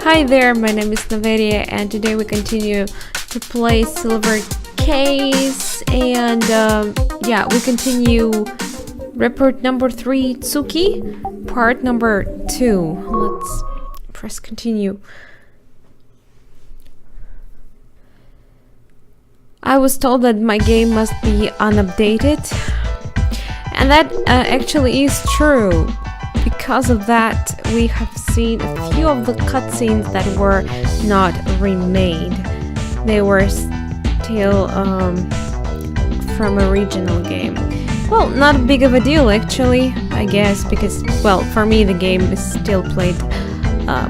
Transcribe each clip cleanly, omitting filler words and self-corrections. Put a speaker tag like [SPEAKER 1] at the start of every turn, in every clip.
[SPEAKER 1] Hi there, my name is Naveria and today we continue to play Silver Case and we continue report number 3, Tsuki, part number 2. Let's press continue. I was told that my game must be unupdated, and that actually is true. Because of that, we have seen a few of the cutscenes that were not remade. They were still from original game. Well, not a big of a deal actually, I guess, because, well, for me the game is still played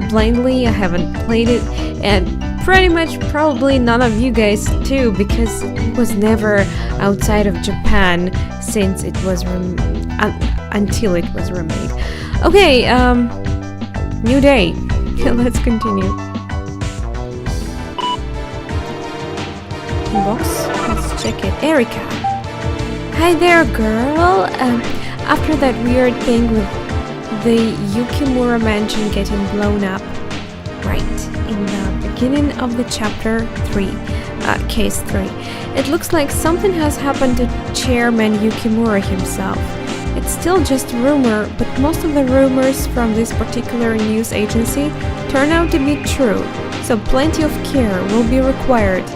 [SPEAKER 1] blindly. I haven't played it, and pretty much probably none of you guys too, because it was never outside of Japan since it was until it was remade. Okay, new day. Let's continue. Inbox. Let's check it. Erika. Hi there, girl. After that weird thing with the Yukimura mansion getting blown up, right in the beginning of the chapter 3, case 3, it looks like something has happened to Chairman Yukimura himself. It's still just a rumor, but most of the rumors from this particular news agency turn out to be true, so plenty of care will be required.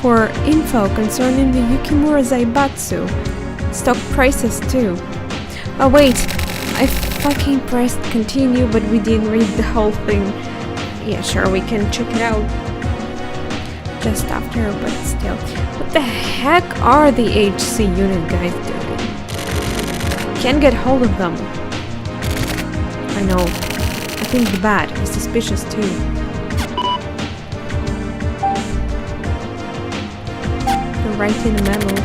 [SPEAKER 1] For info concerning the Yukimura Zaibatsu, stock prices too. Oh wait, I fucking pressed continue, but we didn't read the whole thing. Yeah, sure, we can check it out just after, but still. What the heck are the HC unit guys doing? Can't get hold of them. I know. I think the bat is suspicious too. They're right in the middle.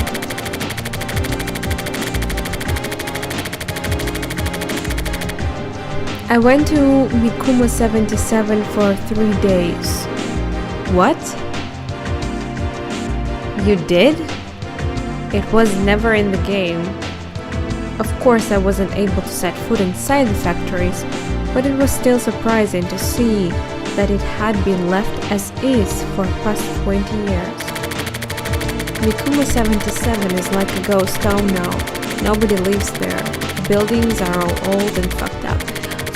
[SPEAKER 1] I went to Mikuma 77 for 3 days. What? You did? It was never in the game. Of course, I wasn't able to set foot inside the factories, but it was still surprising to see that it had been left as is for past 20 years. Mikuma 77 is like a ghost town now. Nobody lives there. Buildings are all old and fucked up.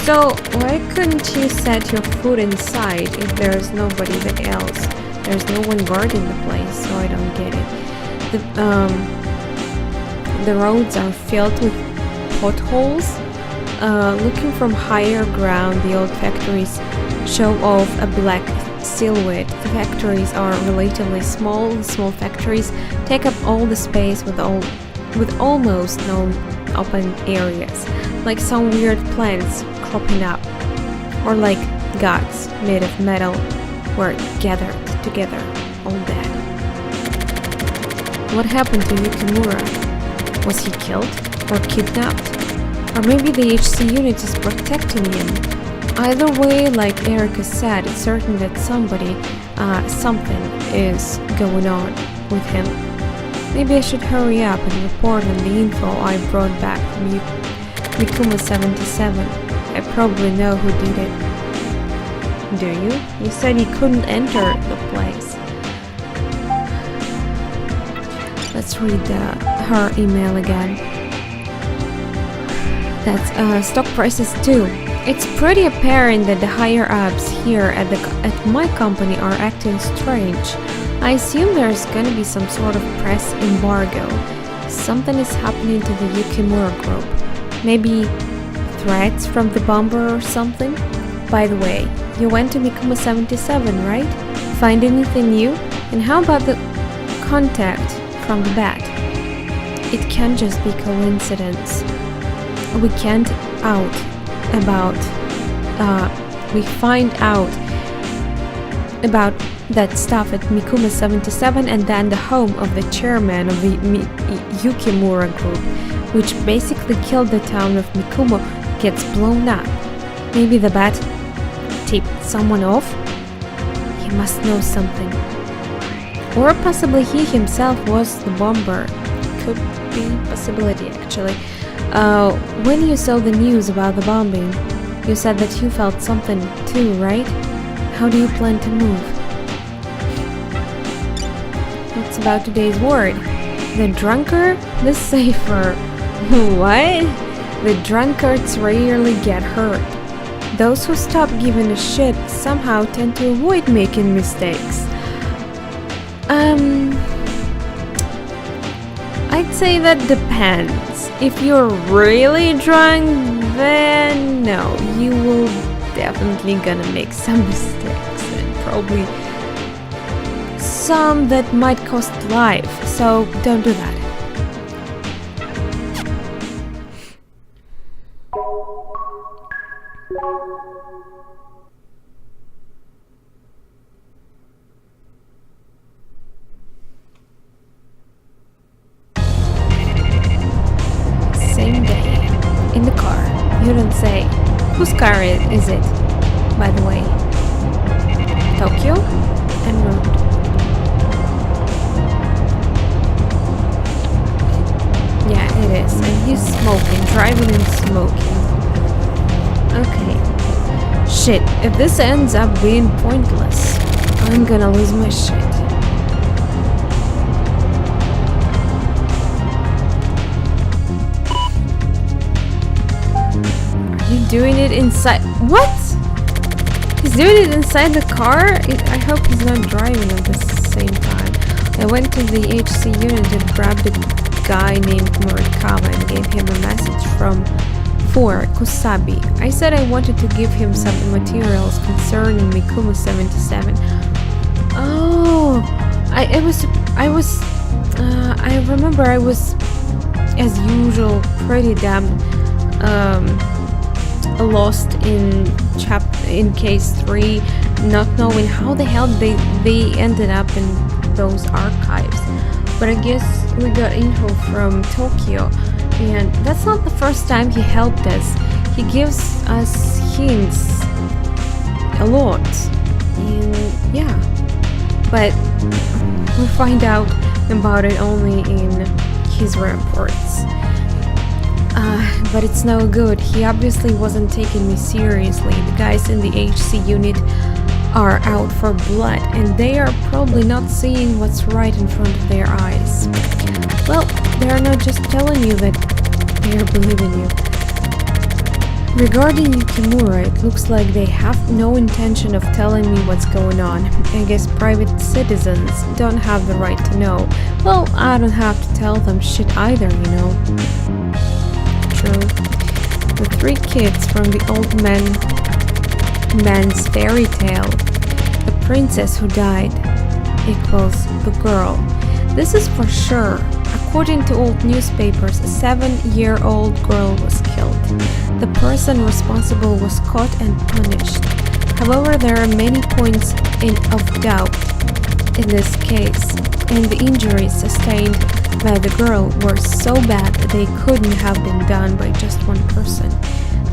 [SPEAKER 1] So, why couldn't you set your foot inside if there's nobody else? There's no one guarding the place, so I don't get it. The roads are filled with potholes. Looking from higher ground, the old factories show off a black silhouette. The factories are relatively small. The small factories take up all the space with almost no open areas, like some weird plants cropping up, or like gods made of metal were gathered together, all dead. What happened to Yukimura? Was he killed or kidnapped? Or maybe the HC unit is protecting him? Either way, like Erika said, it's certain that something is going on with him. Maybe I should hurry up and report on the info I brought back from Mikuma 77. I probably know who did it. Do you? You said you couldn't enter the place. Let's read her email again. That's stock prices too. It's pretty apparent that the higher ups here at my company are acting strange. I assume there's gonna be some sort of press embargo. Something is happening to the Yukimura group. Maybe threats from the bomber or something? By the way, you went to Mikuma 77, right? Find anything new? And how about the contact from the bat? It can't just be coincidence. We find out about that stuff at Mikuma 77, and then the home of the chairman of the Yukimura group, which basically killed the town of Mikuma, gets blown up. Maybe the bat tipped someone off? He must know something. Or possibly he himself was the bomber. Could be a possibility actually. When you saw the news about the bombing, you said that you felt something too, right? How do you plan to move? What's about today's word? The drunkard? The safer. What? The drunkards rarely get hurt. Those who stop giving a shit somehow tend to avoid making mistakes. I'd say that depends. If you're really drunk, then no, you will definitely gonna make some mistakes and probably some that might cost life, so don't do that. Same day, in the car. You don't say. Whose car is it, by the way? Tokyo and road. Yeah, it is. And he's smoking, driving and smoking. Okay. Shit, if this ends up being pointless, I'm gonna lose my shit. Doing it inside. What? He's doing it inside the car? I hope he's not driving at the same time. I went to the HC unit and grabbed a guy named Morikawa and gave him a message from Kusabi. I said I wanted to give him some materials concerning Mikumu 77. Oh, I remember I was, as usual, pretty damn lost in case 3, not knowing how the hell they ended up in those archives. But I guess we got info from Tokyo, and that's not the first time he helped us. He gives us hints a lot, and yeah, but we find out about it only in his reports. But it's no good. He obviously wasn't taking me seriously. The guys in the HC unit are out for blood, and they are probably not seeing what's right in front of their eyes. Well, they are not just telling you that they are believing you. Regarding Yukimura, it looks like they have no intention of telling me what's going on. I guess private citizens don't have the right to know. Well, I don't have to tell them shit either, you know. True. The 3 kids from the old man's fairy tale. The princess who died equals the girl. This is for sure. According to old newspapers, a 7-year-old girl was killed. The person responsible was caught and punished. However, there are many points of doubt in this case, and the injuries sustained by the girl were so bad that they couldn't have been done by just one person.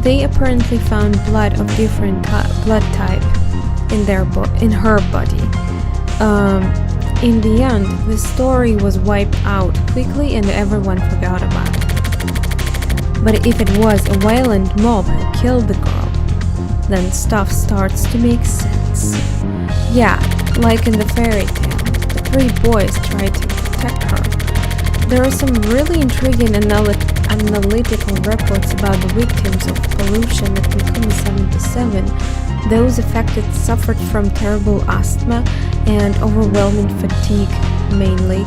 [SPEAKER 1] They apparently found blood of different blood type in her body. In the end, the story was wiped out quickly and everyone forgot about it. But if it was a violent mob who killed the girl, then stuff starts to make sense. Yeah, like in the fairy tale, the 3 boys tried to protect her. There are some really intriguing analytical reports about the victims of pollution at Mikumu 77. Those affected suffered from terrible asthma and overwhelming fatigue mainly.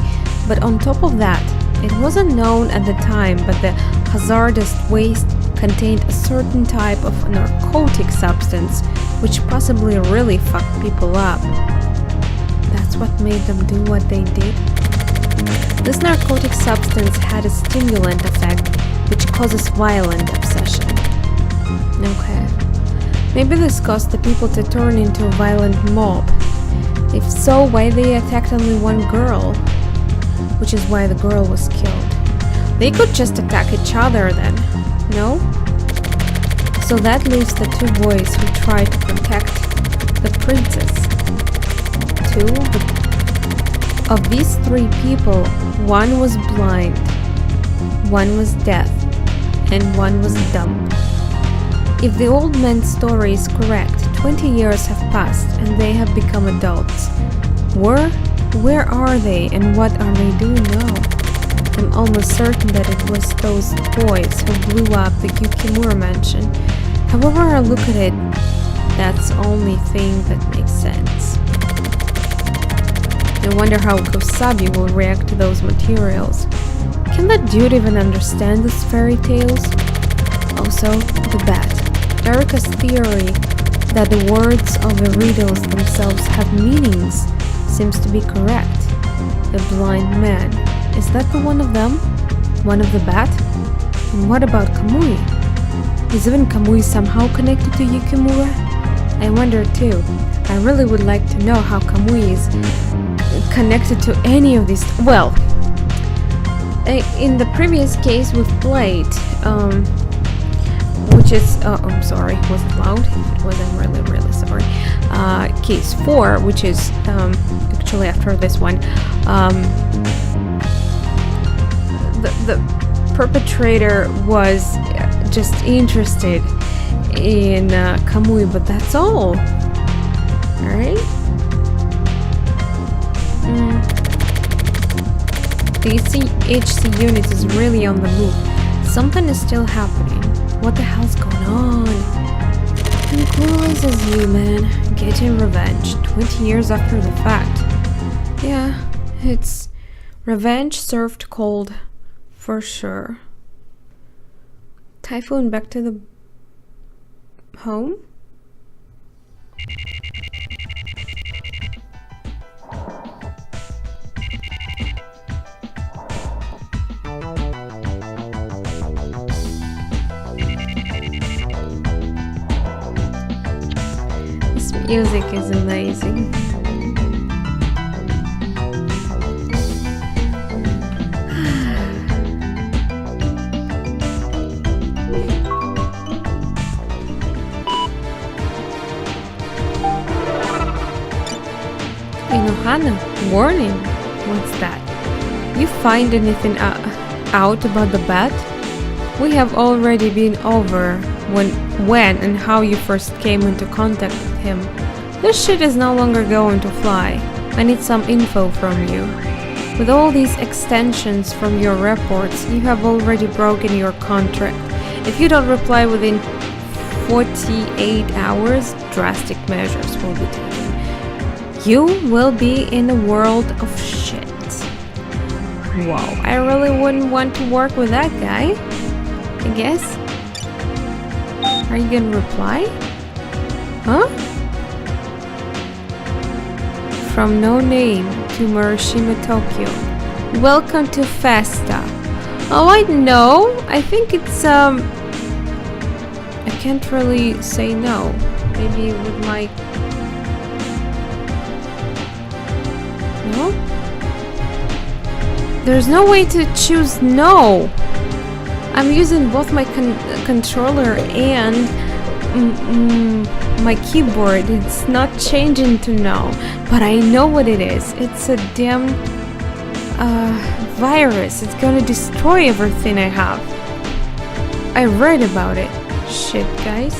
[SPEAKER 1] But on top of that, it wasn't known at the time, but the hazardous waste contained a certain type of narcotic substance which possibly really fucked people up. That's what made them do what they did. This narcotic substance had a stimulant effect which causes violent obsession. Okay. Maybe this caused the people to turn into a violent mob. If so, why they attacked only one girl? Which is why the girl was killed. They could just attack each other then, no? So that leaves the 2 boys who tried to protect the princess. 2 of these 3 people, one was blind, one was deaf, and one was dumb. If the old man's story is correct, 20 years have passed and they have become adults. Where are they and what are they doing now? I'm almost certain that it was those boys who blew up the Yukimura mansion. However I look at it, that's the only thing that makes sense. I wonder how Gosabi will react to those materials. Can that dude even understand these fairy tales? Also, the bat. Erika's theory that the words of the riddles themselves have meanings seems to be correct. The blind man. Is that the one of them? One of the bat? And what about Kamui? Is even Kamui somehow connected to Yukimura? I wonder too. I really would like to know how Kamui is connected to any of these. Well, in the previous case with Blade, which is, I'm sorry, was it loud? It was, I'm really sorry. Case 4, which is actually after this one, the perpetrator was just interested in Kamui, but that's all. Alright? The HC unit is really on the move. Something is still happening. What the hell's going on? And clueless as you, man. Getting revenge 20 years after the fact. Yeah, it's revenge served cold. For sure. Typhoon back to the home? This music is amazing. Inohana, warning. What's that? You find anything out about the bat? We have already been over when and how you first came into contact with him. This shit is no longer going to fly. I need some info from you. With all these extensions from your reports, you have already broken your contract. If you don't reply within 48 hours, drastic measures will be taken. You will be in a world of shit. Wow, I really wouldn't want to work with that guy, I guess. Are you gonna reply? Huh? From no name to Murashima, Tokyo. Welcome to Festa. Oh, I know. I think it's I can't really say no. Maybe with my no? There's no way to choose no. I'm using both my controller and my keyboard. It's not changing to no, but I know what it is. It's a damn virus. It's gonna destroy everything I have. I read about it. Shit, guys.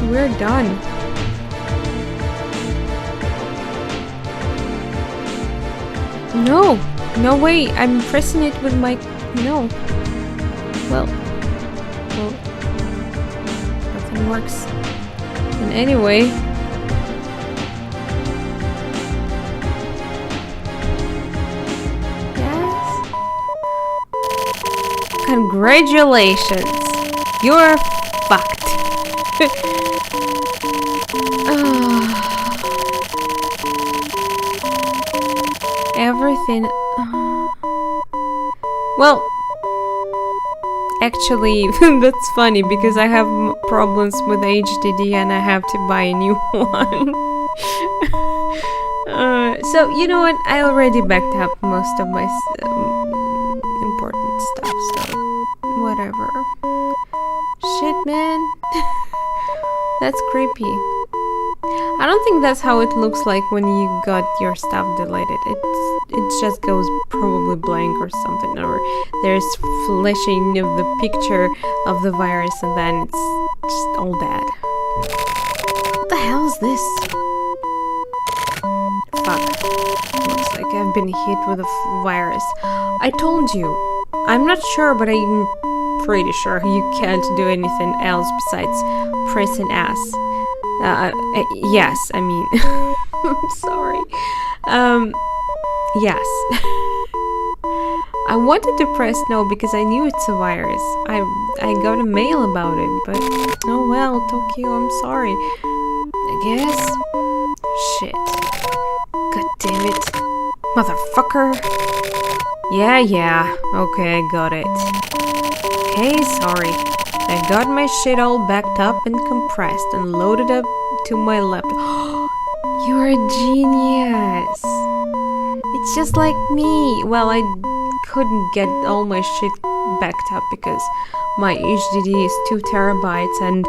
[SPEAKER 1] We're done. No, no way. I'm pressing it with my no. Well, nothing works. And anyway, yes. Congratulations, you're fucked. Everything. Well. Actually, that's funny because I have problems with HDD and I have to buy a new one. So, you know what? I already backed up most of my important stuff, so whatever. Shit, man. That's creepy. I don't think that's how it looks like when you got your stuff deleted. It just goes probably blank or something, or there's flashing of the picture of the virus and then it's just all bad. this? Fuck. Looks like I've been hit with a virus. I told you. I'm not sure, but I'm pretty sure you can't do anything else besides pressing S. Yes, I mean... I'm sorry. Yes. I wanted to press no because I knew it's a virus. I got a mail about it, but... Oh well, Tokyo, I'm sorry. I guess... Shit. God damn it. Motherfucker. Yeah. Okay, I got it. Hey, sorry. I got my shit all backed up and compressed and loaded up to my laptop. You're a genius. It's just like me. Well, I couldn't get all my shit backed up because my HDD is 2 terabytes and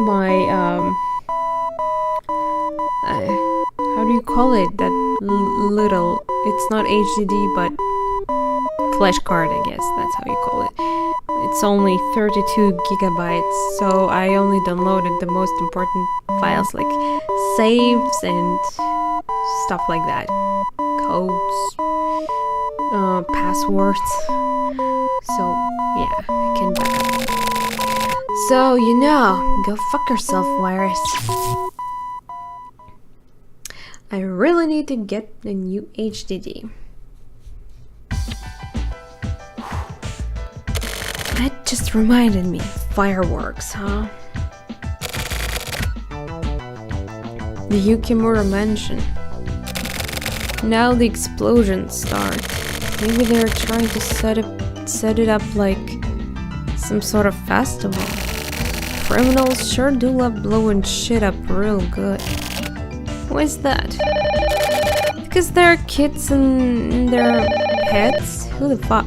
[SPEAKER 1] my, how do you call it? That little, it's not HDD, but flash card, I guess. That's how you call it. It's only 32 gigabytes, so I only downloaded the most important files like saves and stuff like that. Codes, passwords. So, yeah, I can back up. So, you know, go fuck yourself, virus. I really need to get a new HDD. That just reminded me. Fireworks, huh? The Yukimura mansion. Now the explosions start. Maybe they're trying to set it up like some sort of festival. Criminals sure do love blowing shit up real good. Why is that? Because there are kids in their heads? Who the fuck?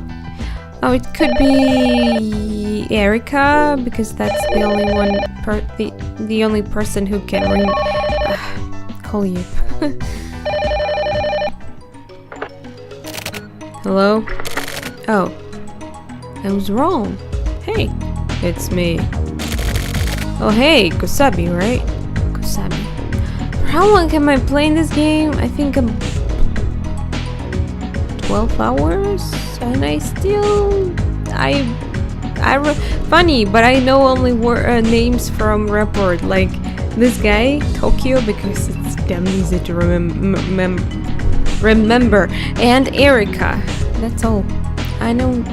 [SPEAKER 1] Oh, it could be Erika, because that's the only one the only person who can call you. Hello? Oh. I was wrong. Hey, it's me. Oh hey, Kusabi, right? Kusabi. For how long am I playing this game? I think 12 hours? And I still... funny, but I know only names from Report, like this guy, Tokyo, because it's damn easy to remember, and Erika. That's all. I know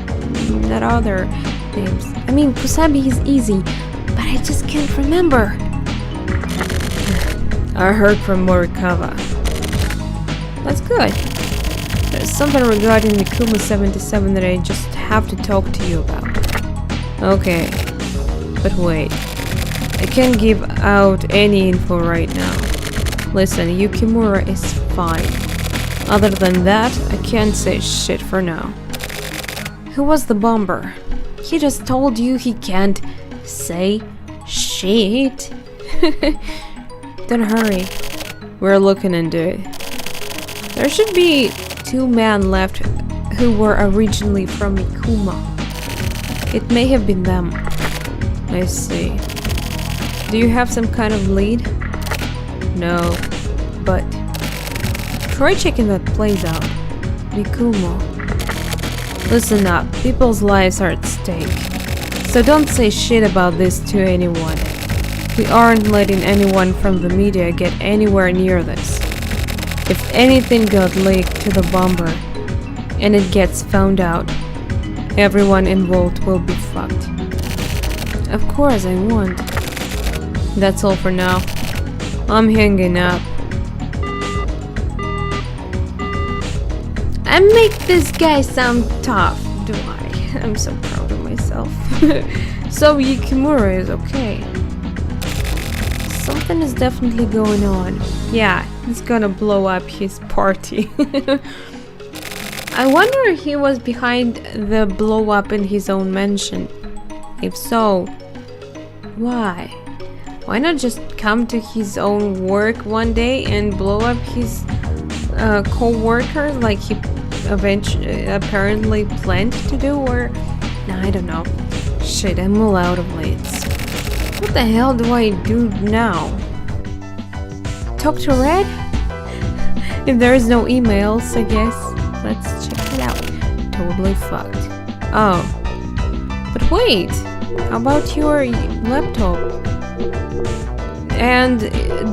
[SPEAKER 1] not other names. I mean, Kusabi is easy, but I just can't remember. I heard from Morikawa. That's good. There's something regarding Mikuma 77 that I just have to talk to you about. Okay, but wait. I can't give out any info right now. Listen, Yukimura is fine. Other than that, I can't say shit for now. Who was the bomber? He just told you he can't say shit. Don't hurry. We're looking into it. There should be 2 men left who were originally from Mikuma. It may have been them. I see. Do you have some kind of lead? No, but try checking that place out. Mikuma. Listen up, people's lives are at stake. So don't say shit about this to anyone. We aren't letting anyone from the media get anywhere near this. If anything got leaked to the bomber, and it gets found out, everyone involved will be fucked. Of course I won't. That's all for now. I'm hanging up. I make this guy sound tough, do I? I'm so proud of myself. So Yukimura is okay. Something is definitely going on. Yeah, he's gonna blow up his party. I wonder if he was behind the blow up in his own mansion. If so, why? Why not just come to his own work one day and blow up his co-worker like he apparently planned to do? Or no, I don't know. Shit, I'm all out of leads. What the hell do I do now? talk to Red? If there is no emails, I guess. Let's check it out. Totally fucked. Oh. But wait. How about your laptop? And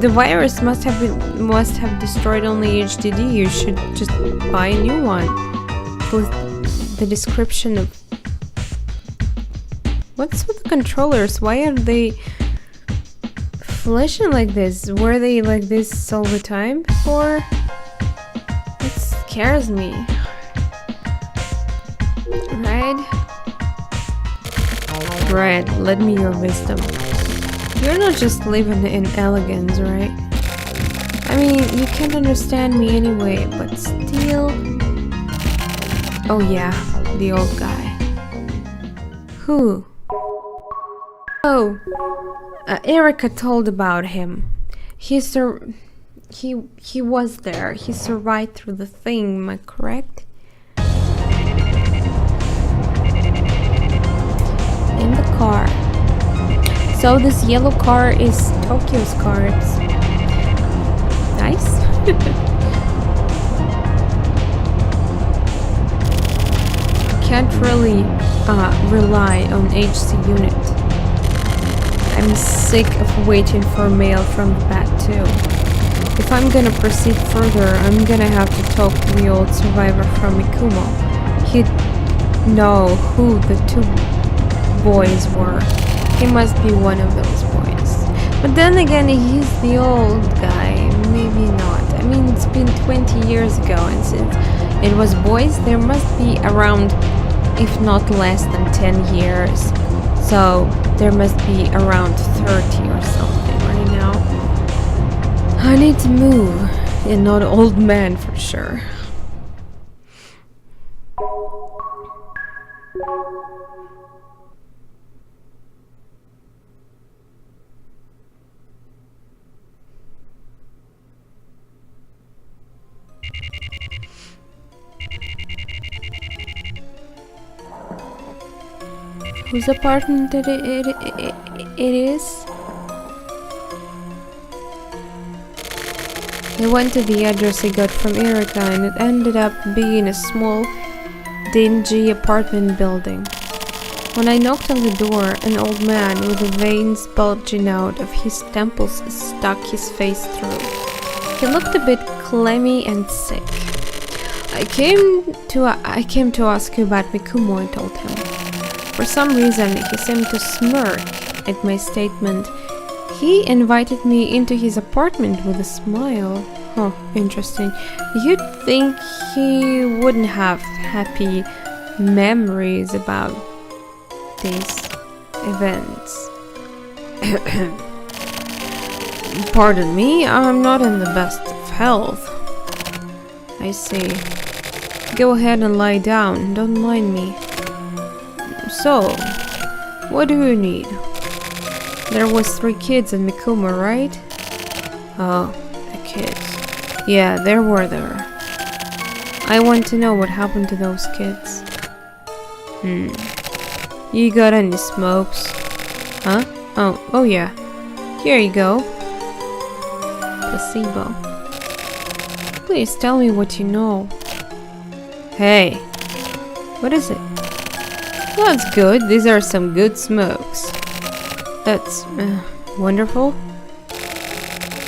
[SPEAKER 1] the virus must have destroyed only HDD. You should just buy a new one. With the description of... What's with the controllers? Why are they flashing like this? Were they like this all the time before? It scares me. Red, lend me your wisdom. You're not just living in elegance, right? I mean, you can't understand me anyway, but still... Oh yeah, the old guy. Who? Oh, Erica told about him. He was there. He survived through the thing, am I correct? In the car. So this yellow car is Tokyo's car. It's nice. Can't really rely on HC unit. I'm sick of waiting for mail from the bat too. If I'm gonna proceed further, I'm gonna have to talk to the old survivor from Mikumo. He'd know who the two boys were. He must be one of those boys. But then again, he's the old guy. Maybe not. I mean, it's been 20 years ago, and since it was boys, there must be around, if not less than 10 years. So there must be around 30 or something right now. I need to move, and not old man for sure. Whose apartment it is? I went to the address I got from Erica, and it ended up being a small, dingy apartment building. When I knocked on the door, an old man with the veins bulging out of his temples stuck his face through. He looked a bit clammy and sick. I came to ask you about Mikumo, I told him. For some reason, he seemed to smirk at my statement. He invited me into his apartment with a smile. Oh, interesting. You'd think he wouldn't have happy memories about these events. Pardon me, I'm not in the best of health. I see. Go ahead and lie down, don't mind me. So, what do you need? There was 3 kids in Mikumo, right? Oh, the kids. Yeah, there were there. I want to know what happened to those kids. You got any smokes? Huh? Oh yeah. Here you go. Placebo. Please tell me what you know. Hey. What is it? That's good. These are some good smokes. That's wonderful.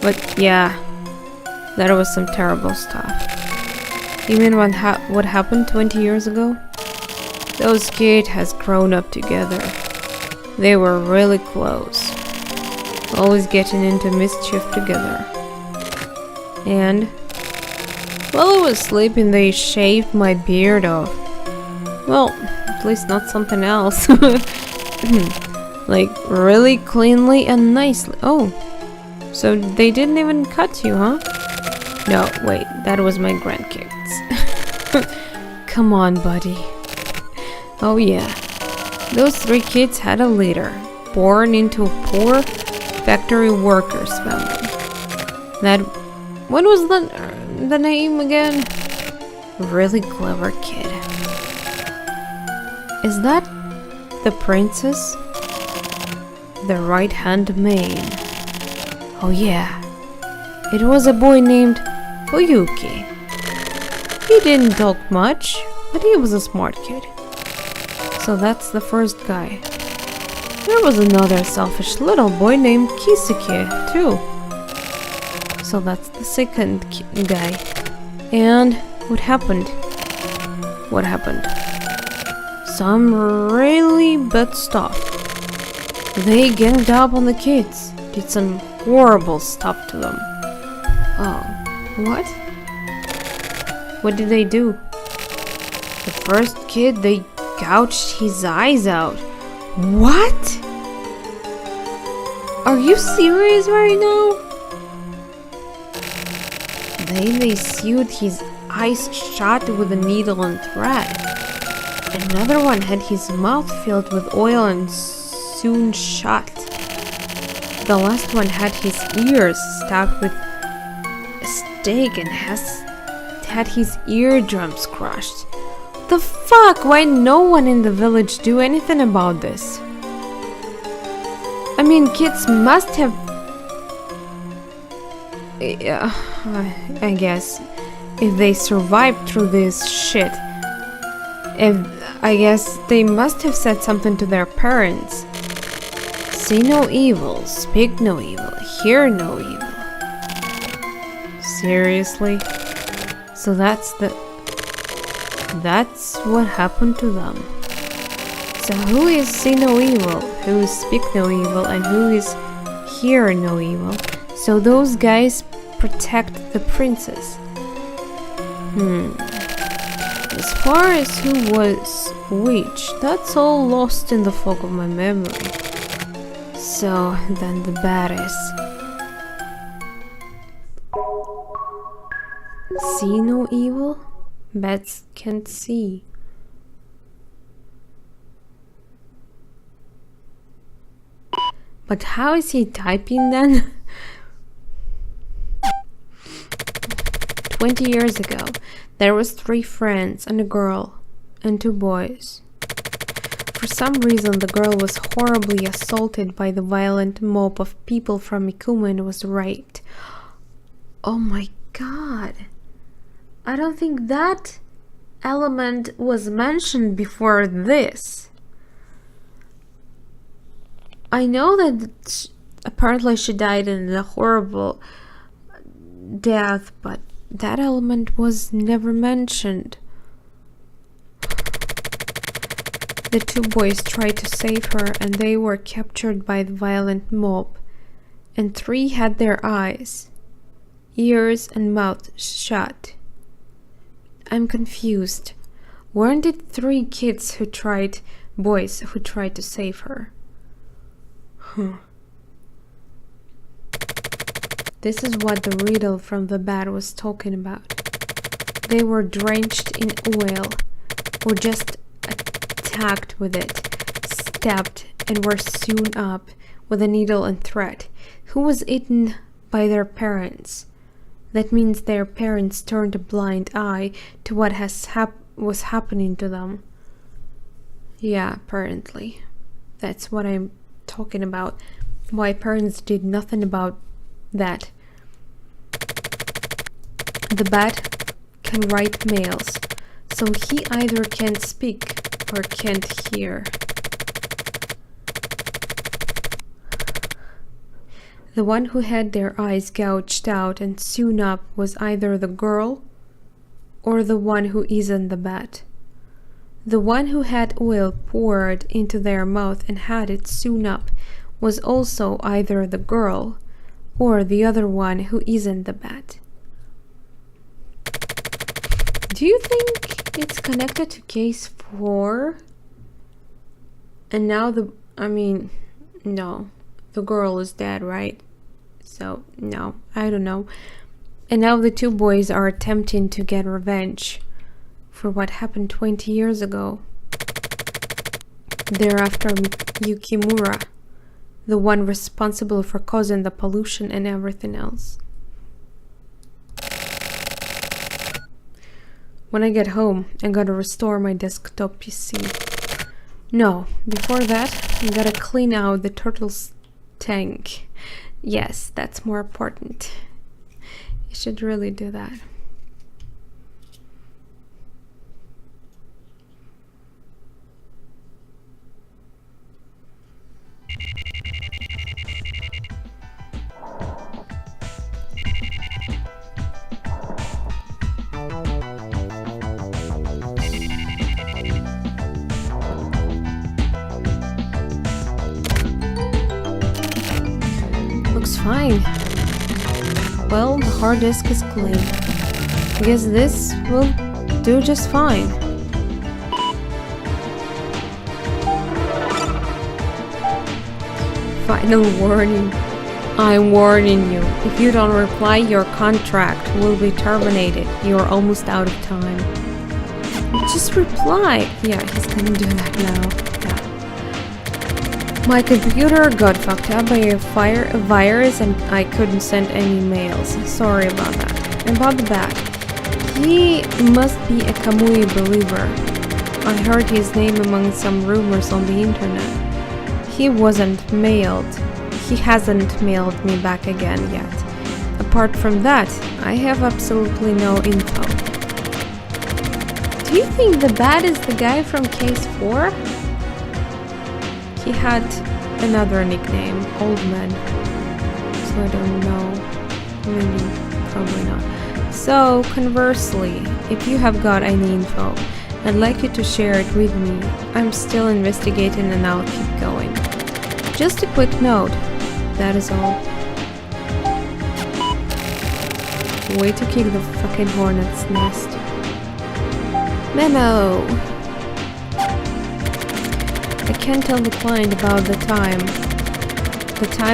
[SPEAKER 1] But yeah, that was some terrible stuff. You mean what happened 20 years ago? Those kids has grown up together. They were really close. Always getting into mischief together. And while I was sleeping, they shaved my beard off. Well, at least not something else. Like, really cleanly and nicely. Oh, so they didn't even cut you, huh? No, wait, that was my grandkids. Come on, buddy. Oh yeah, those 3 kids had a leader, born into a poor factory workers family. What was the name again? Really clever kid. Is that the princess? The right-hand maid. Oh yeah, It was a boy named Fuyuki. He didn't talk much, but he was a smart kid. So that's the first guy. There was another selfish little boy named Kisuke, too. So that's the second guy. And what happened? What happened? Some really bad stuff. They ganged up on the kids, did some horrible stuff to them. Oh, what? What did they do? The first kid, they gouged his eyes out. What? Are you serious right now? Then they sewed his eyes shut with a needle and thread. Another one had his mouth filled with oil and sewn shut. The last one had his ears stuck with a stake and had his eardrums crushed. The fuck? Why no one in the village do anything about this? I mean, kids must have... Yeah, I guess if they survived through this shit, I guess they must have said something to their parents. See no evil, speak no evil, hear no evil. Seriously? So that's what happened to them. So who is see no evil, who is speak no evil, and who is hear no evil? So those guys protect the princess. As far as who was which, that's all lost in the fog of my memory. So then the badass. See no evil? Bats can't see. But how is he typing then? 20 years ago, there was 3 friends and a girl and 2 boys. For some reason, the girl was horribly assaulted by the violent mob of people from Mikuma and was raped. Oh my god. I don't think that element was mentioned before this. I know that apparently she died in a horrible death, but that element was never mentioned. The 2 boys tried to save her and they were captured by the violent mob, and 3 had their eyes, ears and mouth shut. I'm confused. Weren't it 3 kids boys who tried to save her? This is what the riddle from the bat was talking about. They were drenched in oil, or just attacked with it, stabbed, and were sewn up with a needle and thread. Who was eaten by their parents? That means their parents turned a blind eye to what was happening to them. Yeah, apparently. That's what I'm talking about. Why parents did nothing about that. The bat can write mails, so he either can't speak or can't hear. The one who had their eyes gouged out and sewn up was either the girl or the one who isn't the bat. The one who had oil poured into their mouth and had it sewn up was also either the girl or the other one who isn't the bat. Do you think it's connected to case 4? And now no, the girl is dead, right? So, no, I don't know. And now the 2 boys are attempting to get revenge for what happened 20 years ago. They're after Yukimura, the one responsible for causing the pollution and everything else. When I get home, I gotta restore my desktop PC. No, before that, I gotta clean out the turtle's tank. Yes, that's more important. should really do that. Looks fine. Well, the hard disk is clean. I guess this will do just fine. Final warning. I'm warning you. If you don't reply, your contract will be terminated. You're almost out of time. Just reply. Yeah, he's gonna do that now. Yeah. My computer got fucked up by a virus and I couldn't send any mails. Sorry about that. About the bat. He must be a Kamui believer. I heard his name among some rumors on the internet. He wasn't mailed. He hasn't mailed me back again yet. Apart from that, I have absolutely no info. Do you think the bat is the guy from Case 4? He had another nickname, Old Man. So I don't know. Maybe, probably not. So, conversely, if you have got any info, I'd like you to share it with me. I'm still investigating and I'll keep going. Just a quick note. That is all. Way to kick the fucking hornet's nest. Memo! I can't tell the client about the time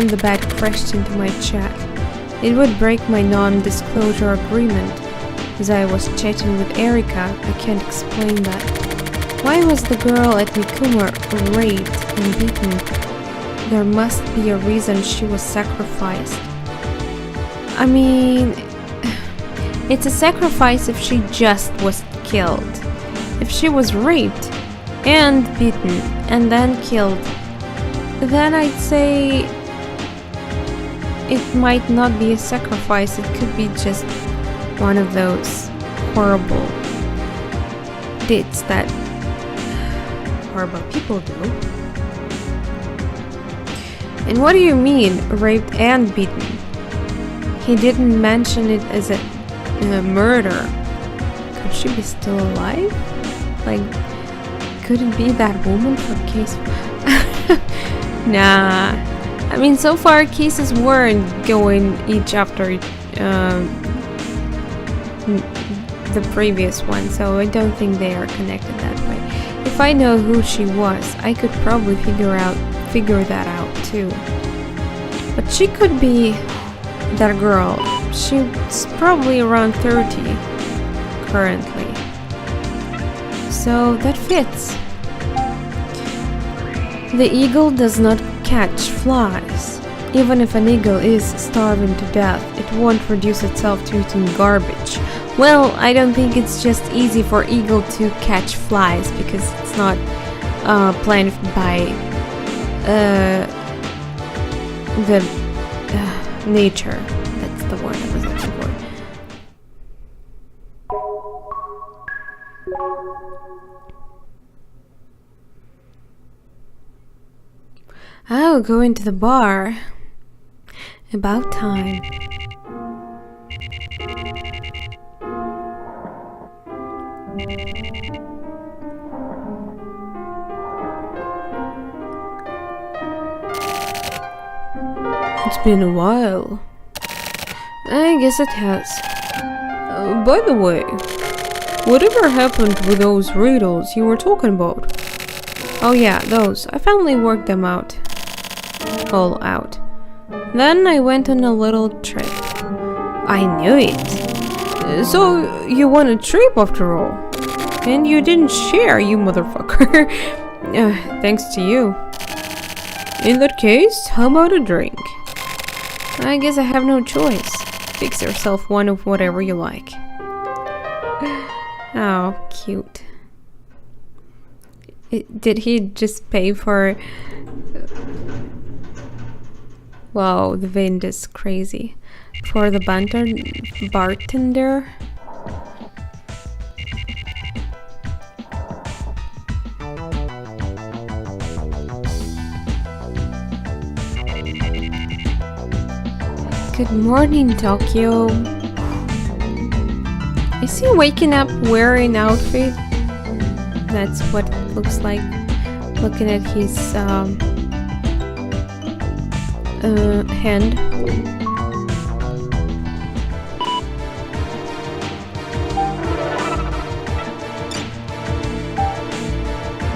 [SPEAKER 1] the bat crashed into my chat. It would break my non-disclosure agreement. As I was chatting with Erika, I can't explain that. Why was the girl at Mikuma raped and beaten? There must be a reason she was sacrificed. I mean, it's a sacrifice if she just was killed. If she was raped and beaten and then killed, then I'd say it might not be a sacrifice. It could be just one of those horrible deeds that horrible people do. And what do you mean, raped and beaten? He didn't mention it as a murder. Could she be still alive? Like, could it be that woman from Case? Nah. I mean, so far cases weren't going each after the previous one, so I don't think they are connected that way. If I know who she was, I could probably figure that out too. But she could be that girl. She's probably around 30 currently. So that fits. The eagle does not catch flies. Even if an eagle is starving to death, it won't reduce itself to eating garbage. Well, I don't think it's just easy for eagle to catch flies because it's not planned by the nature. That's the word I was looking for. I'll go into the bar. About time. It's been a while. I guess it has. By the way, whatever happened with those riddles you were talking about? Oh yeah, those. I finally worked them out. All out. Then I went on a little trip. I knew it. So you won a trip after all. And you didn't share, you motherfucker. Thanks to you. In that case, how about a drink? I guess I have no choice. Fix yourself one of whatever you like. Oh, cute. Did he just pay for... Wow, the wind is crazy. for the bartender. Good morning, Tokyo. Is he waking up wearing outfit? That's what it looks like. Looking at his hand.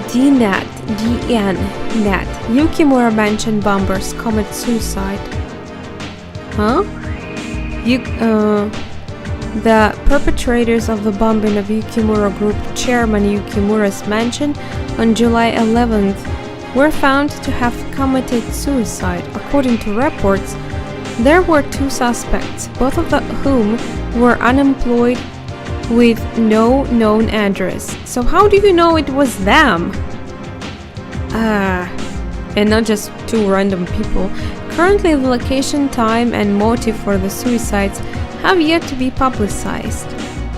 [SPEAKER 1] DNAT. Yukimura Mansion bombers commit suicide. Huh? The perpetrators of the bombing of Yukimura Group Chairman Yukimura's mansion on July 11th were found to have committed suicide. According to reports, there were 2 suspects, both of whom were unemployed with no known address. So how do you know it was them? And not just 2 random people. Currently, the location, time, and motive for the suicides have yet to be publicized,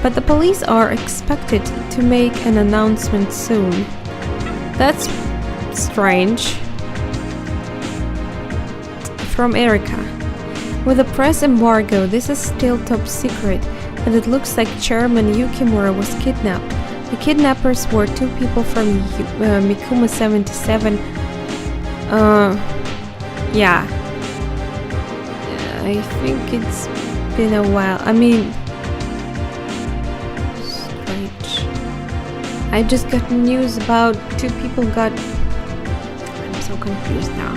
[SPEAKER 1] but the police are expected to make an announcement soon. That's strange. From Erica. With the press embargo, this is still top secret, and it looks like Chairman Yukimura was kidnapped. The kidnappers were 2 people from Mikuma 77. Yeah. I think it's been a while. I mean, strange. I just got news about 2 people got... I'm so confused now.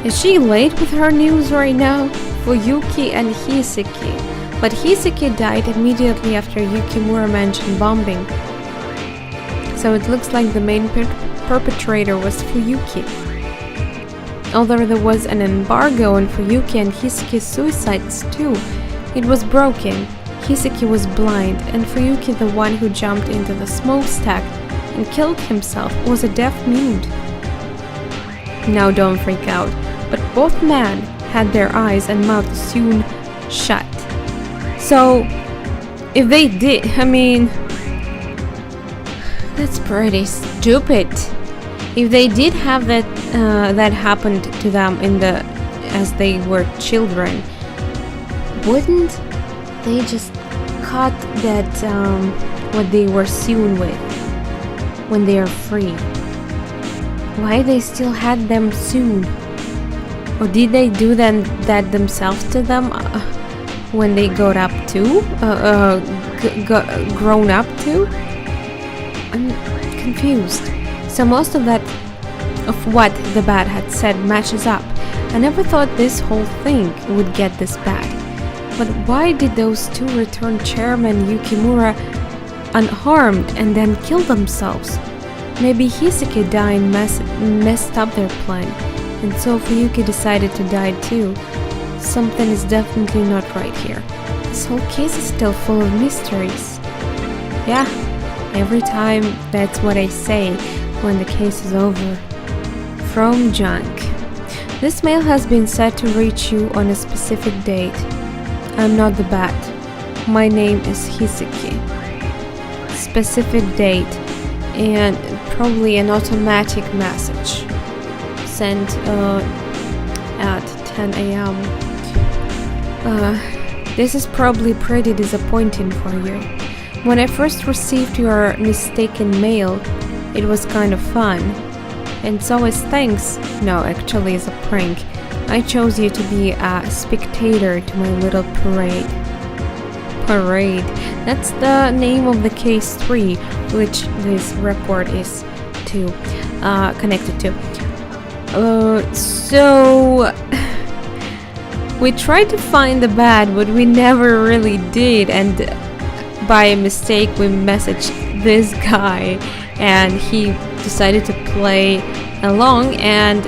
[SPEAKER 1] Is she late with her news right now? For Yuki and Hiseki. But Hiseki died immediately after Yukimura Mansion bombing. So it looks like the main perpetrator was Fuyuki. Although there was an embargo on Fuyuki and Hiseki's suicides too, it was broken. Hiseki was blind, and Fuyuki, the one who jumped into the smokestack and killed himself, was a deaf mute. Now don't freak out, but both men had their eyes and mouth sewn shut. So, if they did, I mean, that's pretty stupid. If they did have that happened to them as they were children, wouldn't they just cut that what they were sewn with when they are free? Why they still had them sewn? Or did they do that themselves to them when they got up too? Grown up too? I'm confused. So most of what the bat had said matches up. I never thought this whole thing would get this bad. But why did those 2 return Chairman Yukimura unharmed and then kill themselves? Maybe Hiseki dying messed up their plan, and so Fuyuki decided to die too. Something is definitely not right here. This whole case is still full of mysteries. Yeah, every time that's what I say when the case is over. From Junk. This mail has been set to reach you on a specific date. I'm not the bat. My name is Hiseki. Specific date and probably an automatic message sent at 10 a.m. This is probably pretty disappointing for you. When I first received your mistaken mail, it was kind of fun. And so as thanks, no, actually it's a prank, I chose you to be a spectator to my little parade. Parade. That's the name of the case 3, which this report is connected to. So we tried to find the bat, but we never really did, and by mistake we messaged this guy and he decided to play along, and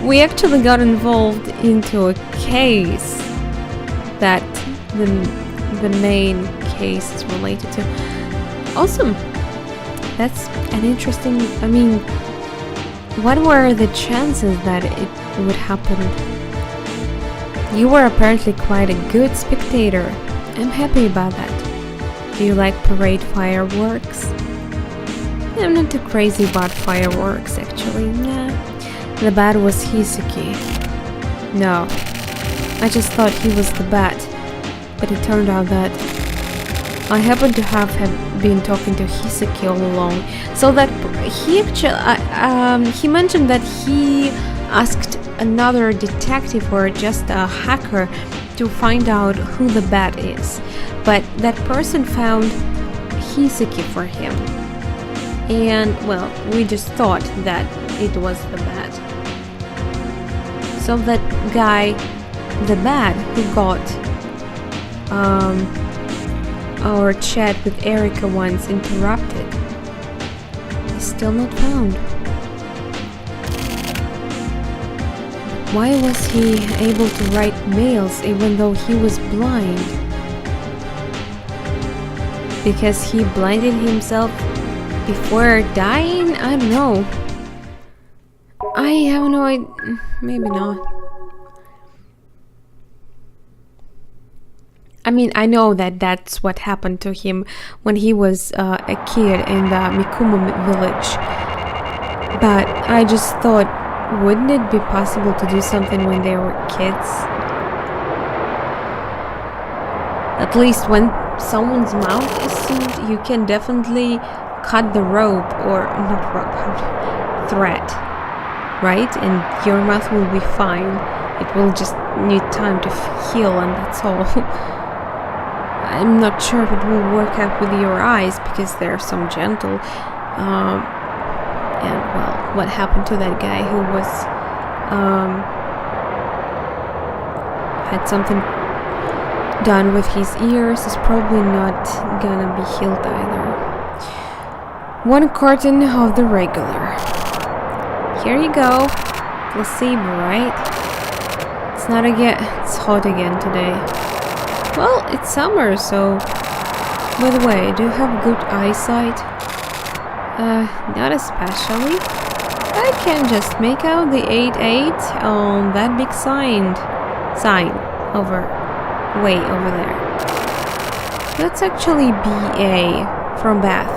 [SPEAKER 1] we actually got involved into a case that the main case is related to. Awesome. That's an interesting, I mean, what were the chances that it would happen? You were apparently quite a good spectator. I'm happy about that. Do you like parade fireworks? I'm not too crazy about fireworks, actually. Nah. The bat was Hisuki. No. I just thought he was the bat. But it turned out that I happened to have been talking to Hisuki all along. So that he actually... he mentioned that he asked another detective or just a hacker to find out who the bat is. But that person found Hisuki for him. And, well, we just thought that it was the bat. So that guy, the bat who got our chat with Erica once interrupted, is still not found. Why was he able to write mails even though he was blind? Because he blinded himself before dying? I don't know. I have no idea. Maybe not. I mean, I know that that's what happened to him when he was a kid in the Mikuma village. But I just thought, wouldn't it be possible to do something when they were kids? At least when someone's mouth is sealed, you can definitely cut the rope, or not rope, thread, right? And your mouth will be fine. It will just need time to heal, and that's all. I'm not sure if it will work out with your eyes because they're so gentle. And well, what happened to that guy who was had something done with his ears is probably not gonna be healed either. 1 carton of the regular. Here you go. Placebo, right? It's not again. It's hot again today. Well, it's summer, so... By the way, do you have good eyesight? Not especially. I can just make out the 88 on that big sign way over there. That's actually BA from Bath.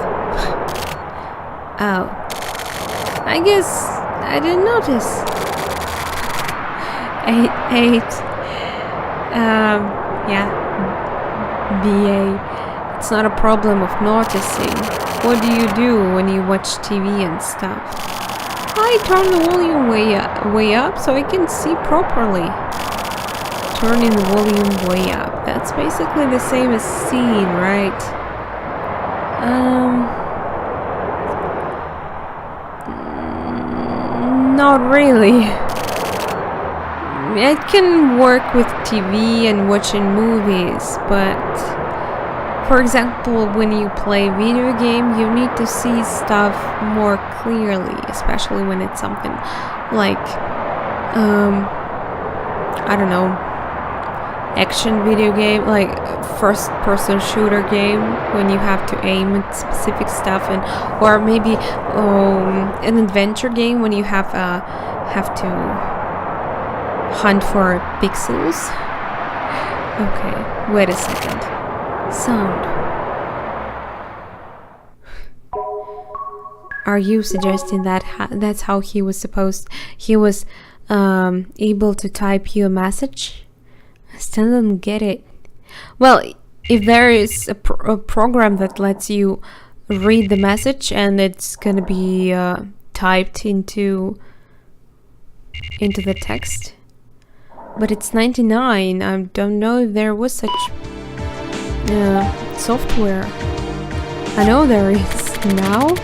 [SPEAKER 1] Oh. I guess I didn't notice. 88. Yeah. BA. It's not a problem of noticing. What do you do when you watch TV and stuff? I turn the volume way up so I can see properly. Turning the volume way up. That's basically the same as seeing, right? Not really. It can work with TV and watching movies, but for example, when you play video game, you need to see stuff more clearly, especially when it's something like I don't know, action video game, like first person shooter game, when you have to aim at specific stuff, and or maybe an adventure game when you have to hunt for pixels. Okay, wait a second. Sound. Are you suggesting that that's how he was able to type you a message? I still don't get it. Well, if there is a program that lets you read the message and it's gonna be typed into the text, but it's 99. I don't know if there was such software. I know there is now.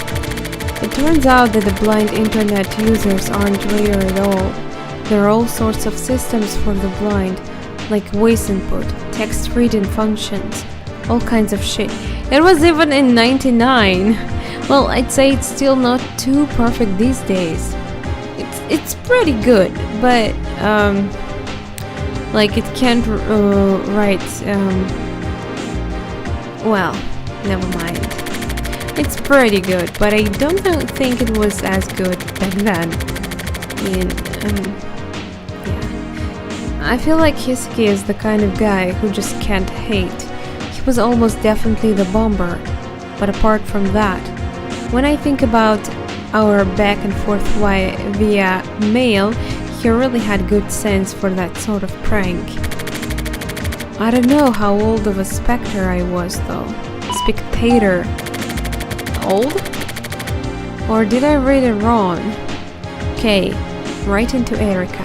[SPEAKER 1] It turns out that the blind internet users aren't rare at all. There are all sorts of systems for the blind, like voice input, text reading functions, all kinds of shit. It was even in 99. Well, I'd say it's still not too perfect these days. It's pretty good, but like it can't write. Well, never mind. It's pretty good, but I don't think it was as good back then. I mean, yeah. I feel like Hisuke is the kind of guy who just can't hate. He was almost definitely the bomber. But apart from that, when I think about our back and forth via mail, he really had good sense for that sort of prank. I don't know how old of a specter I was though. Spectator. Old? Or did I read it wrong? Okay, right into Erika.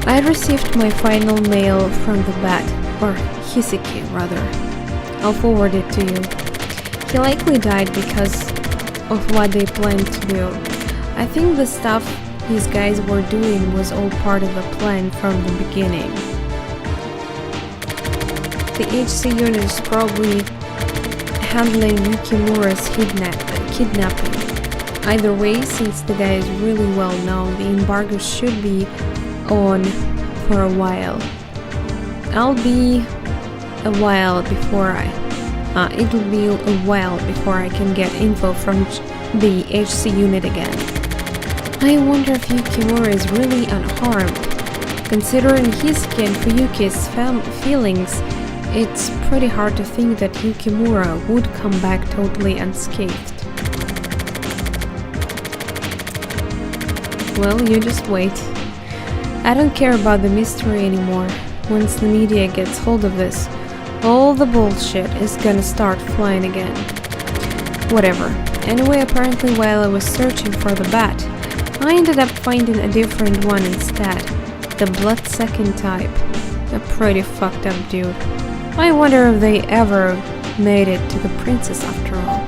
[SPEAKER 1] I received my final mail from the bat, or Hisuke rather. I'll forward it to you. He likely died because of what they planned to do. I think the stuff these guys were doing was all part of the plan from the beginning. The HC unit is probably handling Yukimura's kidnapping. Either way, since the guy is really well known, the embargo should be on for a while. It'll be a while before I can get info from the HC unit again. I wonder if Yukimura is really unharmed. Considering Hisuke and Fuyuki's feelings, it's pretty hard to think that Yukimura would come back totally unscathed. Well, you just wait. I don't care about the mystery anymore. Once the media gets hold of this, all the bullshit is gonna start flying again. Whatever. Anyway, apparently while I was searching for the bat, I ended up finding a different one instead. The blood-sucking type. A pretty fucked up dude. I wonder if they ever made it to the princess after all.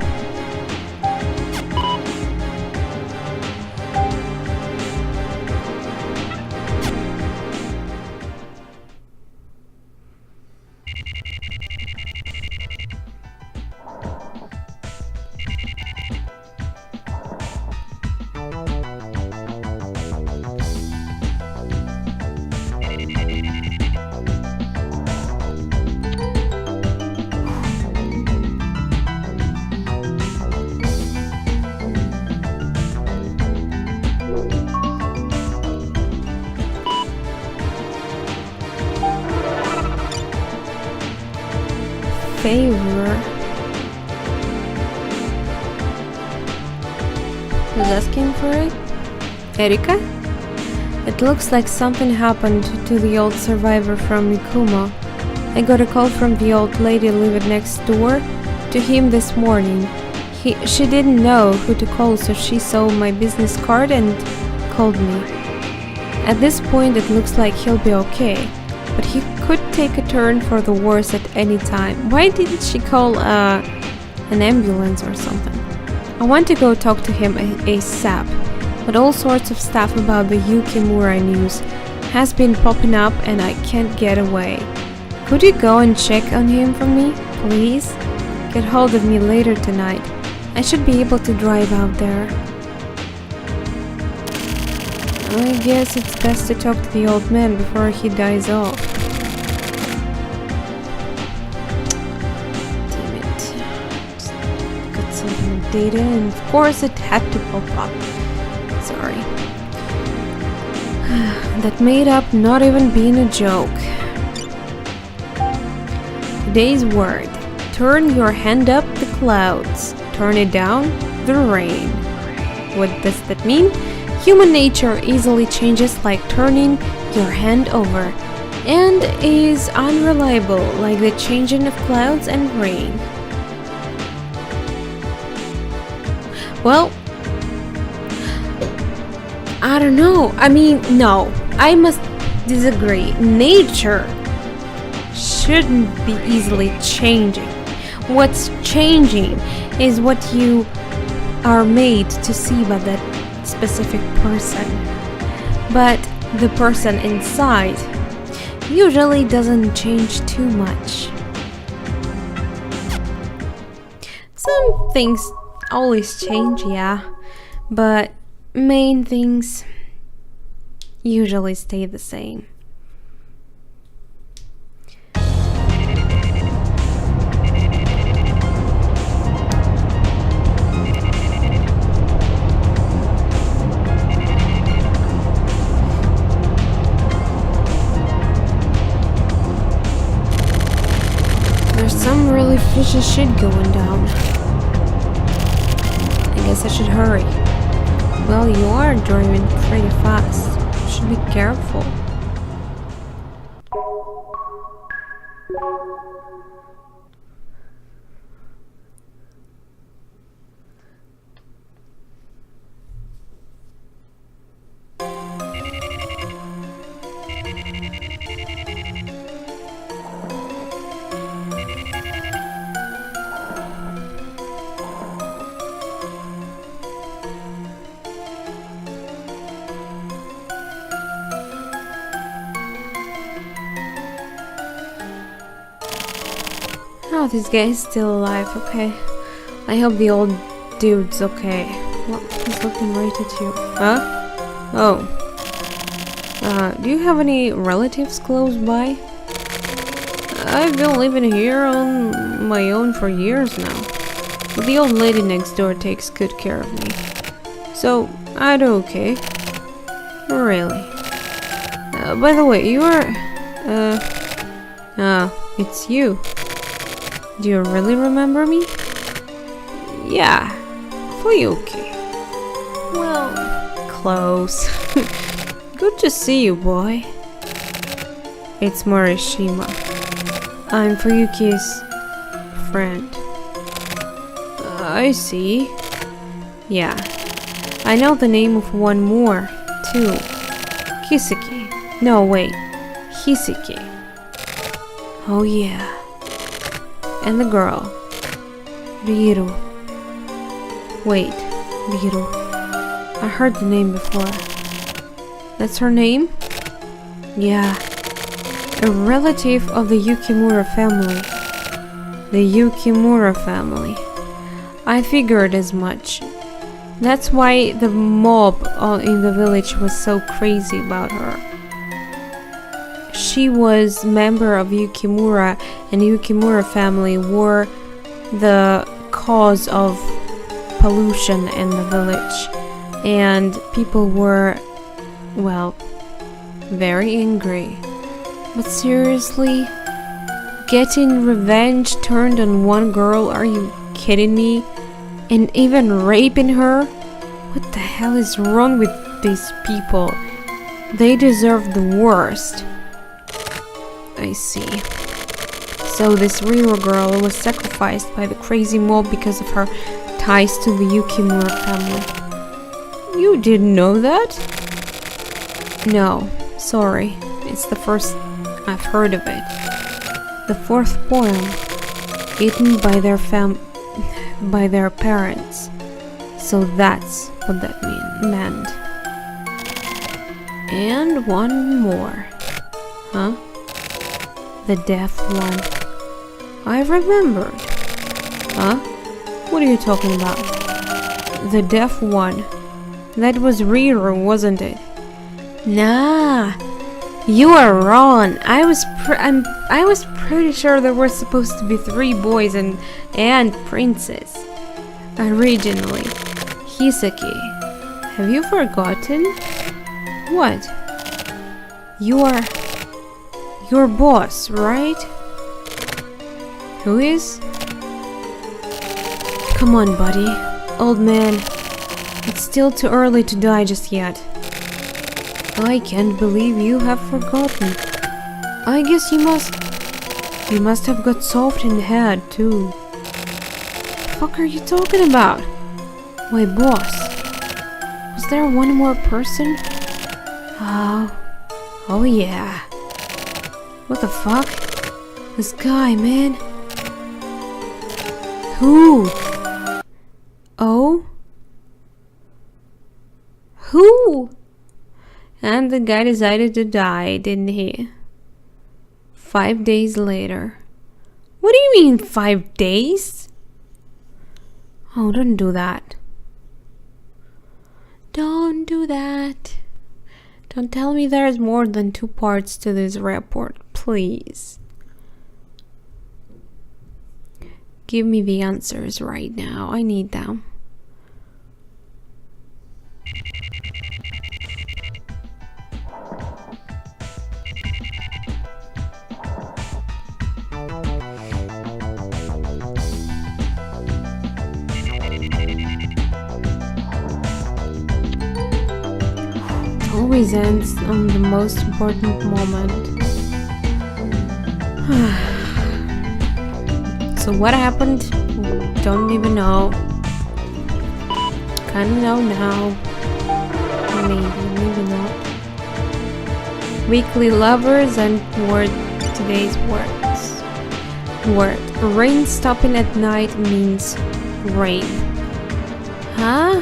[SPEAKER 1] Favor. Who's asking for it? Erika? It looks like something happened to the old survivor from Mikumo. I got a call from the old lady living next door to him this morning. She didn't know who to call, so she saw my business card and called me. At this point it looks like he'll be okay, but he could take a turn for the worse at any time. Why didn't she call an ambulance or something? I want to go talk to him ASAP, but all sorts of stuff about the Yukimura news has been popping up and I can't get away. Could you go and check on him for me, please? Get hold of me later tonight. I should be able to drive out there. I guess it's best to talk to the old man before he dies off. Damn it. Just got something updated and of course it had to pop up. Sorry. That made up not even being a joke. Today's word. Turn your hand up the clouds. Turn it down the rain. What does that mean? Human nature easily changes like turning your hand over and is unreliable like the changing of clouds and rain. Well, I don't know. I mean, no, I must disagree. Nature shouldn't be easily changing. What's changing is what you are made to see by that specific person. But the person inside usually doesn't change too much. Some things always change, yeah, but main things usually stay the same. some really fishy shit going down. I guess I should hurry. Well, you are driving pretty fast. You should be careful. Oh, this guy is still alive. Okay. I hope the old dude's okay. Well, he's looking right at you. Huh? Oh. Do you have any relatives close by? I've been living here on my own for years now. But the old lady next door takes good care of me. So, I do okay. Really. By the way, you are... it's you. Do you really remember me? Yeah, Fuyuki. Well, close. Good to see you, boy. It's Morishima. I'm Fuyuki's friend. I see. Yeah, I know the name of one more, too. Kiseki. No, wait. Hiseki. Oh yeah. And the girl. Ryu. Wait, Ryu. I heard the name before. That's her name? Yeah. A relative of the Yukimura family. The Yukimura family. I figured as much. That's why the mob in the village was so crazy about her. She was member of Yukimura, and Yukimura family were the cause of pollution in the village. And people were, well, very angry. But seriously? Getting revenge turned on one girl? Are you kidding me? And even raping her? What the hell is wrong with these people? They deserve the worst. I see. So this Riro girl was sacrificed by the crazy mob because of her ties to the Yukimura family. You didn't know that? No, sorry. It's the first I've heard of it. The fourth born, eaten by their parents. So that's what that meant. And one more. Huh? The deaf one. I remembered. Huh? What are you talking about? The deaf one. That was Riro, wasn't it? Nah. You are wrong. I was pretty sure there were supposed to be 3 boys and princess. Originally. Hiseki. Have you forgotten? What? Your boss, right? Who is? Come on, buddy. Old man. It's still too early to die just yet. I can't believe you have forgotten. I guess you must have got soft in the head, too. What the fuck are you talking about? My boss. Was there one more person? Oh yeah. What the fuck? This guy, man. Who? Oh? Who? And the guy decided to die, didn't he? 5 days later. What do you mean 5 days? Oh, don't do that. Don't do that. Don't tell me there's more than 2 parts to this report, please. Give me the answers right now. I need them. always ends on the most important moment. So what happened? Don't even know. Kinda know now. Maybe not. Weekly lovers and today's words. Word. Rain stopping at night means rain. Huh?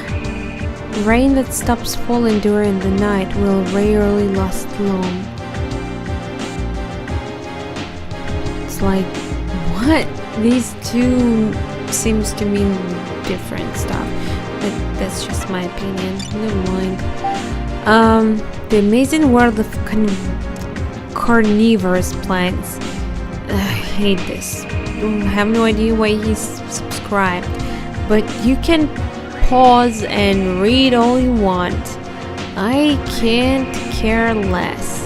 [SPEAKER 1] Rain that stops falling during the night will rarely last long. It's like, what? These two seems to mean different stuff. But that's just my opinion. Never mind. The amazing world of carnivorous plants. I hate this. I have no idea why he's subscribed. But you can pause and read all you want. I can't care less.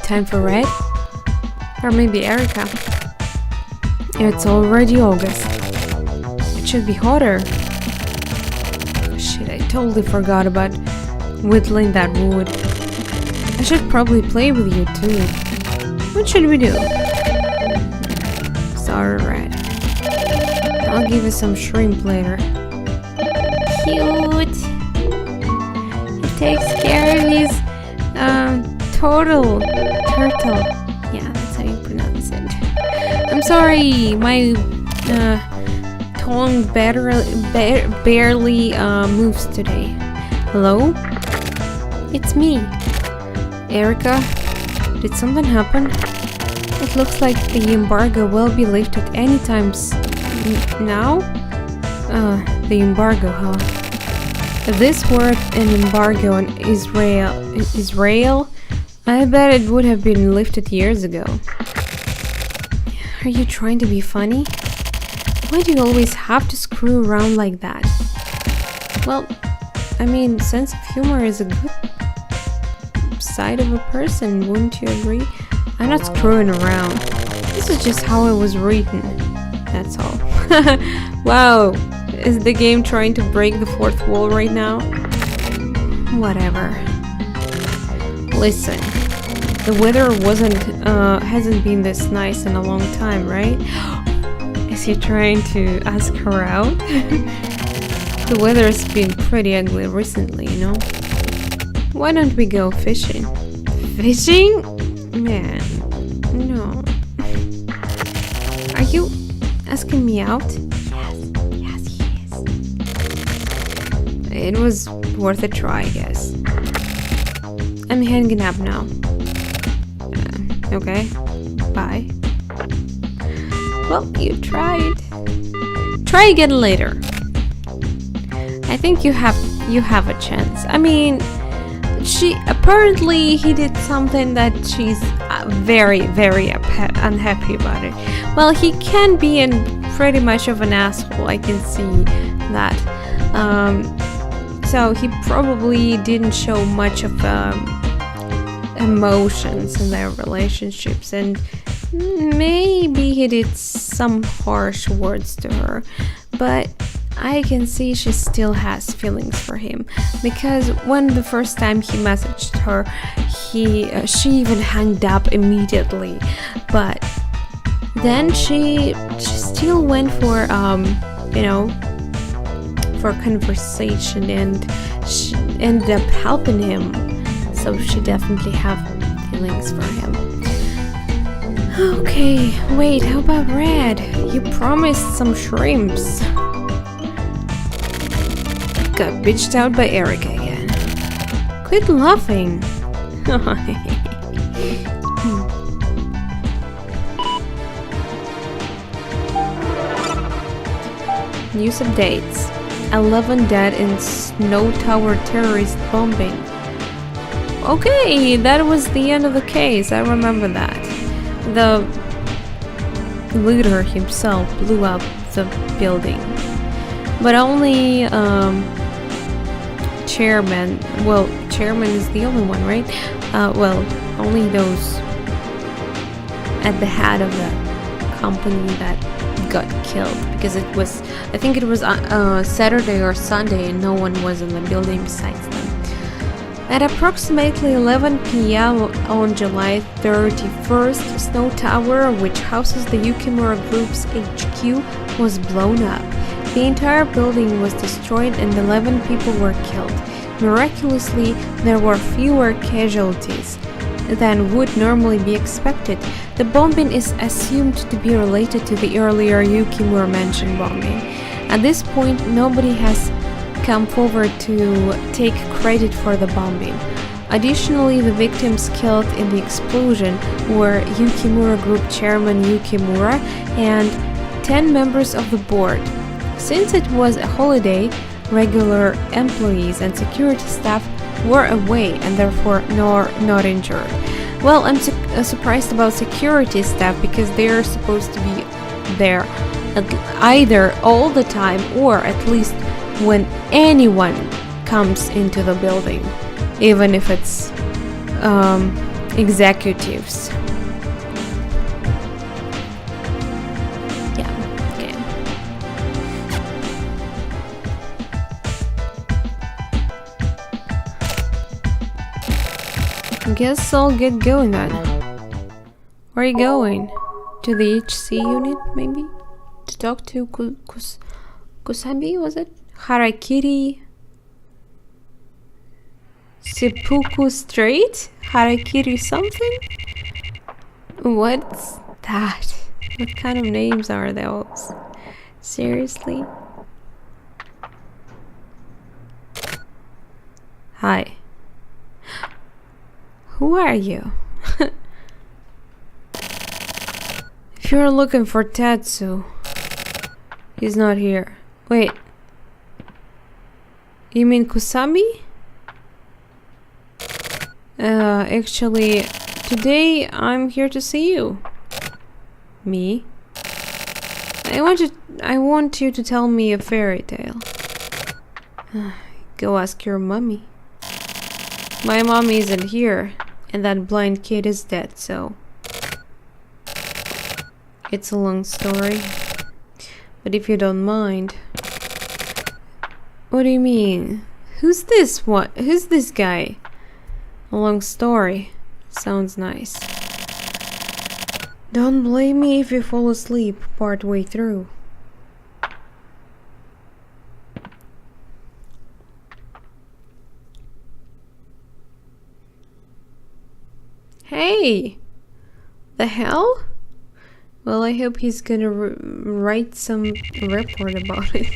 [SPEAKER 1] Time for Red? Or maybe Erica? It's already August. It should be hotter. Shit, I totally forgot about whittling that wood. I should probably play with you too. What should we do? Sorry, Red. I'll give you some shrimp later. Cute. He takes care of his turtle. Yeah, that's how you pronounce it. I'm sorry, my tongue barely moves today. Hello? It's me. Erica? Did something happen? It looks like the embargo will be lifted anytime now? The embargo, huh? This word, an embargo in Israel? I bet it would have been lifted years ago. Are you trying to be funny? Why do you always have to screw around like that? Well, I mean, sense of humor is a good side of a person, wouldn't you agree? I'm not screwing around. This is just how it was written. That's all. Wow, is the game trying to break the fourth wall right now? Whatever. Listen, the weather hasn't been this nice in a long time, right? Is he trying to ask her out? The weather's been pretty ugly recently, you know? Why don't we go fishing? Fishing? Man, no. Are you asking me out? Yes, he is. It was worth a try, I guess. I'm hanging up now. Okay, bye. Well, you tried. Try again later. I think you have a chance. I mean, he did something that she's very, very unhappy about it. Well, he can be pretty much of an asshole. I can see that. So he probably didn't show much of emotions in their relationships, and maybe he did some harsh words to her, but I can see she still has feelings for him, because when the first time he messaged her, she even hung up immediately, but then she still went for for conversation, and she ended up helping him. So she definitely have feelings for him. Okay, wait, how about Red? You promised some shrimps. Got bitched out by Erica again. Quit laughing. News updates. 11 dead in Snow Tower terrorist bombing. Okay, that was the end of the case. I remember that. The leader himself blew up the building, but only chairman. Well, chairman is the only one, right? Well, only those at the head of the company that got killed, because it was, I think it was Saturday or Sunday, and no one was in the building besides them. At approximately 11 p.m. on July 31st, Snow Tower, which houses the Yukimura Group's HQ, was blown up. The entire building was destroyed and 11 people were killed. Miraculously, there were fewer casualties than would normally be expected. The bombing is assumed to be related to the earlier Yukimura Mansion bombing. At this point, nobody has come forward to take credit for the bombing. Additionally, the victims killed in the explosion were Yukimura Group Chairman Yukimura and 10 members of the board. Since it was a holiday, regular employees and security staff were away and therefore not injured. Well, I'm surprised about security staff, because they're supposed to be there either all the time or at least when anyone comes into the building, even if it's executives. Yeah, okay. Guess I'll get going then. Where are you going? To the HC unit, maybe? To talk to Kusabi, was it? Harakiri Seppuku Strait? Harakiri something? What's that? What kind of names are those? Seriously? Hi. Who are you? If you're looking for Tatsu, he's not here. Wait. You mean Kusami? Actually, today I'm here to see you. Me? I want you to tell me a fairy tale. Go ask your mummy. My mom isn't here, and that blind kid is dead, so it's a long story. But if you don't mind. What do you mean? Who's this one? Who's this guy? A long story. Sounds nice. Don't blame me if you fall asleep partway through. Hey! The hell? Well, I hope he's gonna write some report about it.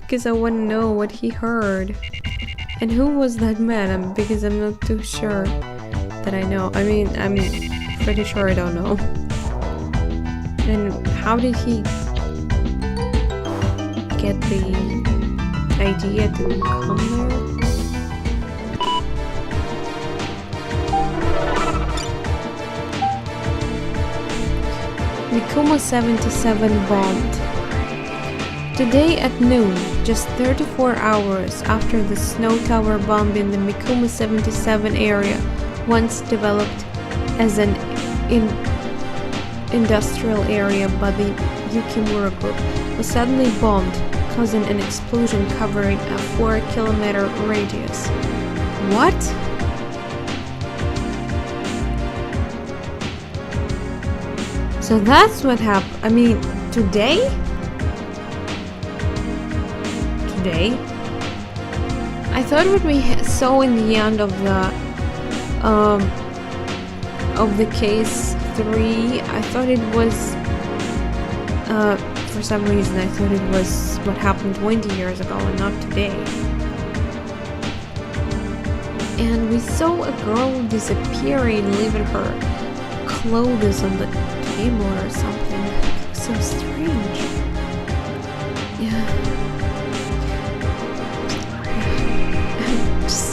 [SPEAKER 1] Because I want to know what he heard. And who was that man? Because I'm not too sure that I know. I mean, I'm pretty sure I don't know. And how did he get the idea to come there? Mikuma 77 bombed. Today at noon, just 34 hours after the Snow Tower bomb in the Mikuma 77 area, once developed as an industrial area by the Yukimura Group, was suddenly bombed, causing an explosion covering a 4-kilometer radius. What? So that's what happened. I mean, today? I thought what we saw in the end of the case 3, I thought it was for some reason I thought it was what happened 20 years ago and not today. And we saw a girl disappearing, leaving her clothes on the table or something. So strange. Yeah.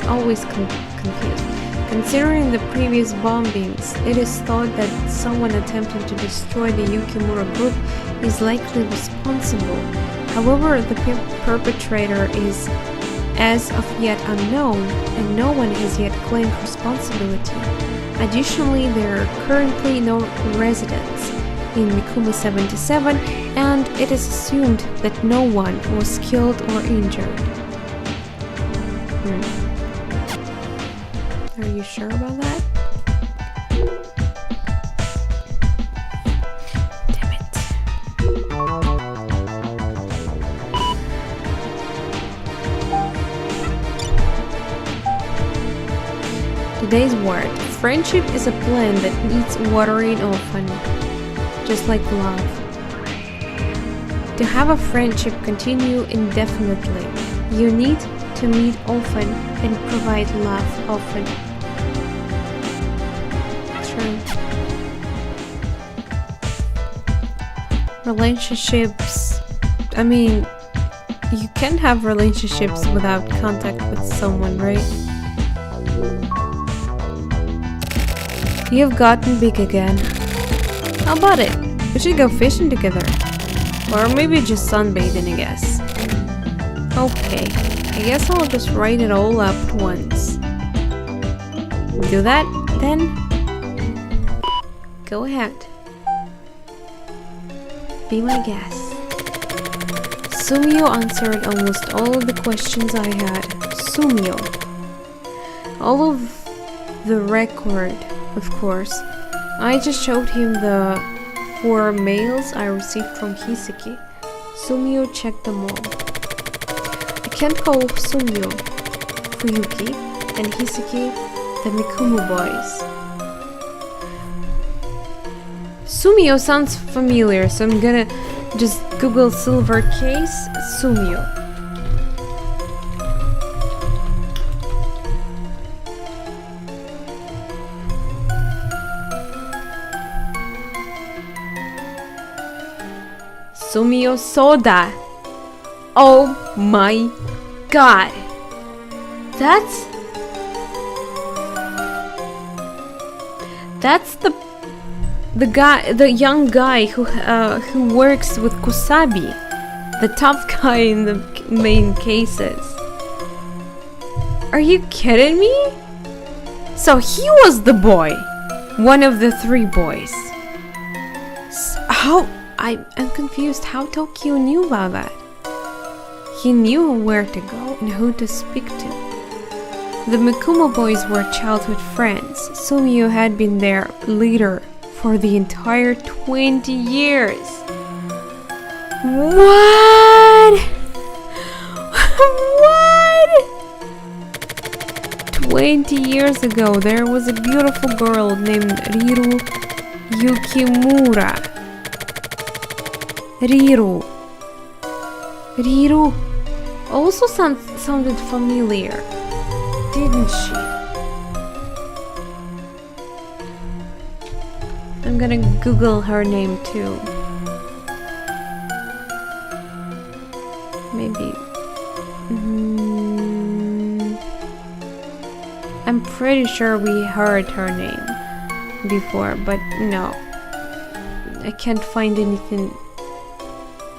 [SPEAKER 1] Always confused. Considering the previous bombings, it is thought that someone attempting to destroy the Yukimura Group is likely responsible. However, the perpetrator is as of yet unknown, and no one has yet claimed responsibility. Additionally, there are currently no residents in Mikuma 77, and it is assumed that no one was killed or injured. Are you sure about that? Damn it. Today's word. Friendship is a plant that needs watering often, just like love. To have a friendship continue indefinitely, you need to meet often and provide love often. True. Relationships. I mean, you can have relationships without contact with someone, right? You've gotten big again. How about it? We should go fishing together. Or maybe just sunbathing, I guess. Okay, I guess I'll just write it all up at once. Do that, then? Go ahead. Be my guest. Sumio answered almost all of the questions I had. Sumio. All of the record, of course. I just showed him the 4 mails I received from Hisaki. Sumio checked them all. I can't call Sumio Fuyuki and Hisaki the Mikumu boys. Sumio sounds familiar, so I'm gonna just Google silver case Sumio. Sumio Soda. Oh my god. That's the young guy who works with Kusabi, the tough guy in the main cases. Are you kidding me? So he was the boy, one of the 3 boys. I'm confused how Tokyo knew about that. He knew where to go and who to speak to. The Mikumo boys were childhood friends. Sumio had been their leader for the entire 20 years. What? What? 20 years ago, there was a beautiful girl named Riru Yukimura. Riru also sounded familiar, didn't she? I'm gonna Google her name too. Maybe. I'm pretty sure we heard her name before, but no. I can't find anything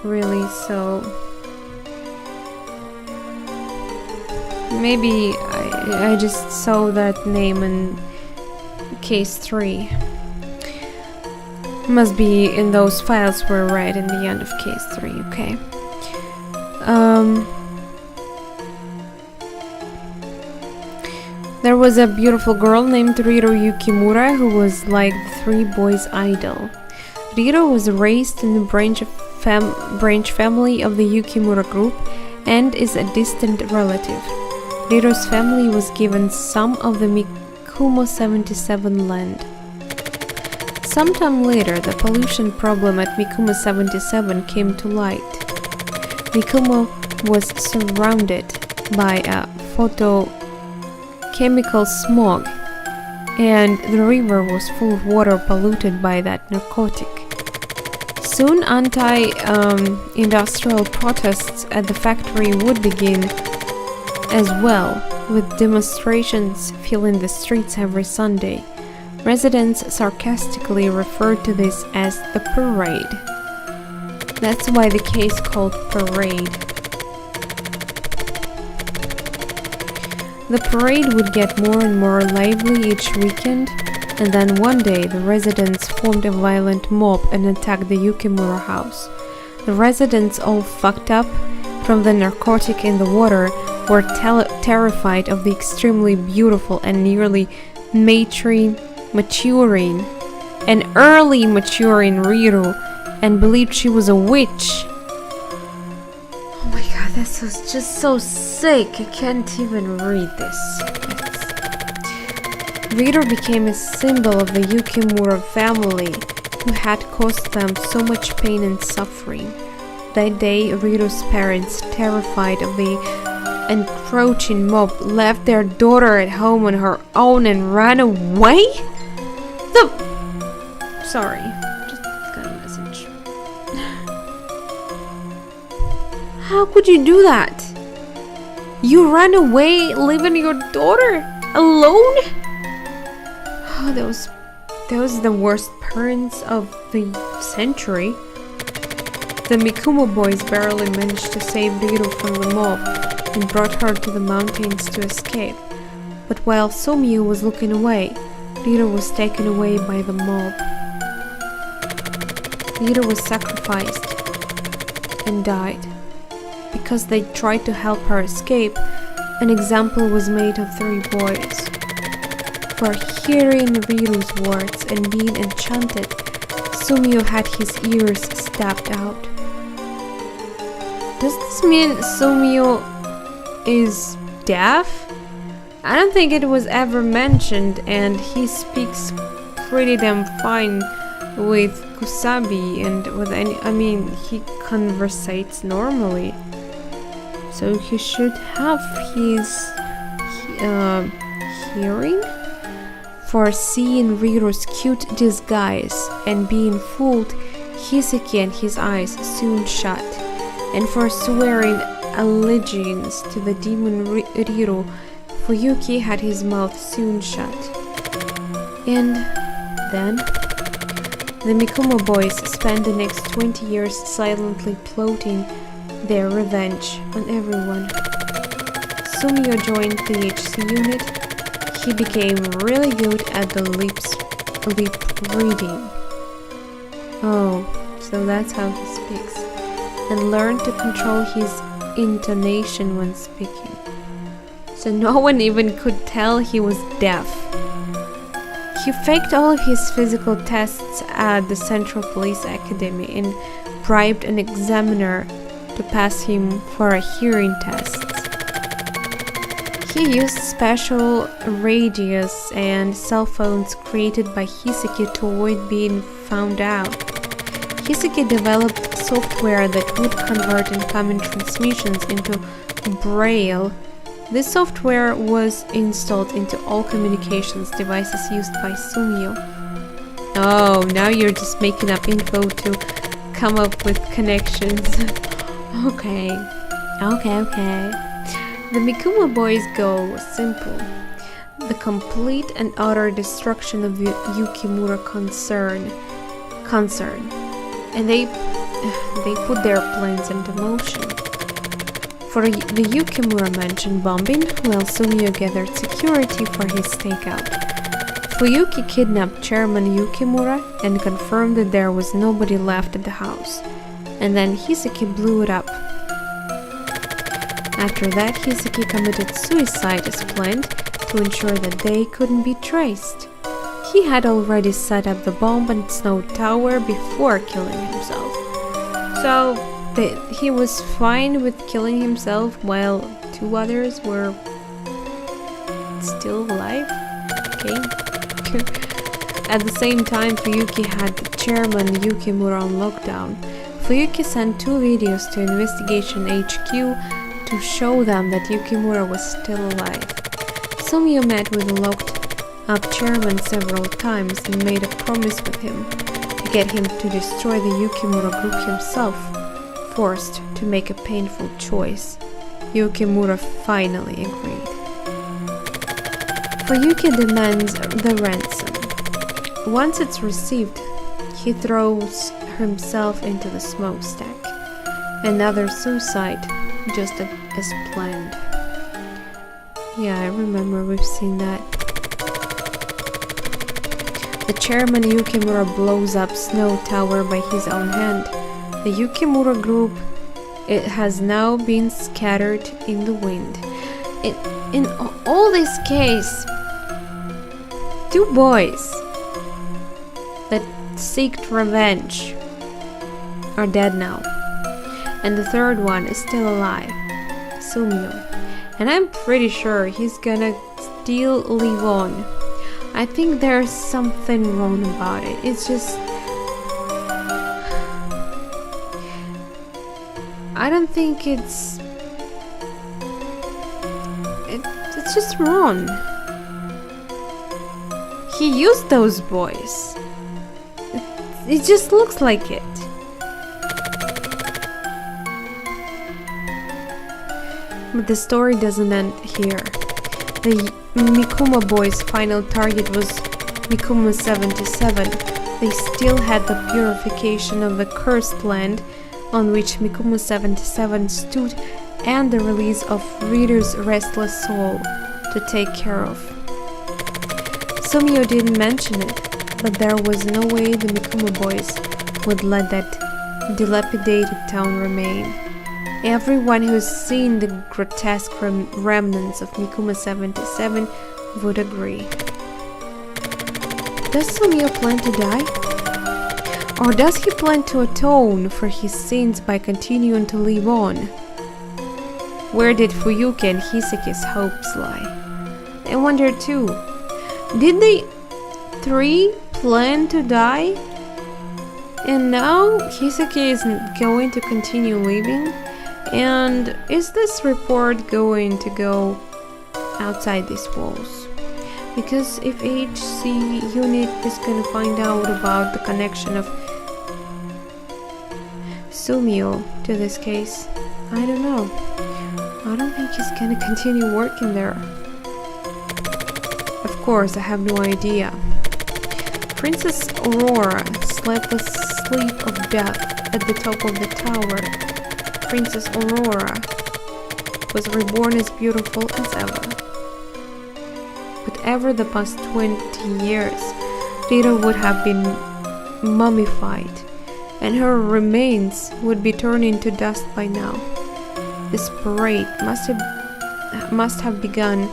[SPEAKER 1] really, so maybe I just saw that name in case 3. Must be in those files were right in the end of case 3, okay. There was a beautiful girl named Riro Yukimura who was like the 3 boys' idol. Riro was raised in the branch family of the Yukimura group and is a distant relative. Riro's family was given some of the Mikumo 77 land. Sometime later, the pollution problem at Mikumo 77 came to light. Mikumo was surrounded by a photochemical smog, and the river was full of water polluted by that narcotic. Soon anti-industrial protests at the factory would begin as well, with demonstrations filling the streets every Sunday. Residents sarcastically referred to this as the parade. That's why the case called Parade. The parade would get more and more lively each weekend, and then one day the residents formed a violent mob and attacked the Yukimura house. The residents, all fucked up from the narcotic in the water, were terrified of the extremely beautiful and nearly early maturing Riru, and believed she was a witch. Oh my god, this was just so sick. I can't even read this. Riru became a symbol of the Yukimura family, who had caused them so much pain and suffering. That day, Riru's parents, terrified of the encroaching mob, left their daughter at home on her own and ran away? Sorry, just got a message. How could you do that? You ran away, leaving your daughter alone? Oh, those are the worst parents of the century. The Mikumo boys barely managed to save Riru from the mob and brought her to the mountains to escape. But while Sumio was looking away, Riru was taken away by the mob. Riru was sacrificed and died. Because they tried to help her escape, an example was made of 3 boys. For hearing Riru's words and being enchanted, Sumio had his ears stabbed out. Does this mean Sumio is deaf? I don't think it was ever mentioned, and he speaks pretty damn fine with Kusabi and with he conversates normally. So he should have his hearing. For seeing Riru's cute disguise and being fooled, Hiseki and his eyes soon shut. And for swearing allegiance to the demon Riru, Fuyuki had his mouth soon shut. And then the Mikumo boys spent the next 20 years silently plotting their revenge on everyone. Sumio joined the HC unit. He became really good at the lip reading. Oh, so that's how he speaks. And learned to control his intonation when speaking. So no one even could tell he was deaf. He faked all of his physical tests at the Central Police Academy and bribed an examiner to pass him for a hearing test. He used special radios and cell phones created by Hiseki to avoid being found out. Hiseki developed software that would convert incoming transmissions into Braille. This software was installed into all communications devices used by Sumio. Oh, now you're just making up info to come up with connections. Okay. The Mikumo boys' goal was simple: the complete and utter destruction of the Yukimura concern. And they put their plans into motion. For the Yukimura mansion bombing, while Sumio gathered security for his stakeout, Fuyuki kidnapped Chairman Yukimura and confirmed that there was nobody left at the house, and then Hiseki blew it up. After that, Hiseki committed suicide as planned to ensure that they couldn't be traced. He had already set up the bomb at Snow Tower before killing himself. So he was fine with killing himself while 2 others were still alive. Okay. At the same time, Fuyuki had Chairman Yukimura on lockdown. Fuyuki sent 2 videos to Investigation HQ to show them that Yukimura was still alive. Sumio met with the locked-up chairman several times and made a promise with him to get him to destroy the Yukimura group himself. Forced to make a painful choice, Yukimura finally agreed. Fuyuki demands the ransom. Once it's received, he throws himself into the smokestack. Another suicide, just as planned. Yeah, I remember we've seen that. The chairman Yukimura blows up Snow Tower by his own hand. The Yukimura group, it has now been scattered in the wind. In all this case, 2 boys that seeked revenge are dead now. And the 3rd one is still alive, Sumio. And I'm pretty sure he's gonna still live on. I think there's something wrong about it. It's just... I don't think it's just wrong. He used those boys. It just looks like it. But the story doesn't end here. The Mikuma boys' final target was Mikuma 77. They still had the purification of the cursed land on which Mikuma 77 stood and the release of Reader's restless soul to take care of. Sumio didn't mention it, but there was no way the Mikuma boys would let that dilapidated town remain. Everyone who's seen the grotesque remnants of Mikuma 77 would agree. Does Sumio plan to die? Or does he plan to atone for his sins by continuing to live on? Where did Fuyuki and Hisaki's hopes lie? I wonder too, did they 3 plan to die? And now Hisaki is going to continue living? And is this report going to go outside these walls? Because if HC unit is gonna find out about the connection of Sumio to this case, I don't know. I don't think he's gonna continue working there. Of course, I have no idea. Princess Aurora slept the sleep of death at the top of the tower. Princess Aurora was reborn as beautiful as ever. But ever the past 20 years, Rita would have been mummified, and her remains would be turned into dust by now. This parade must have begun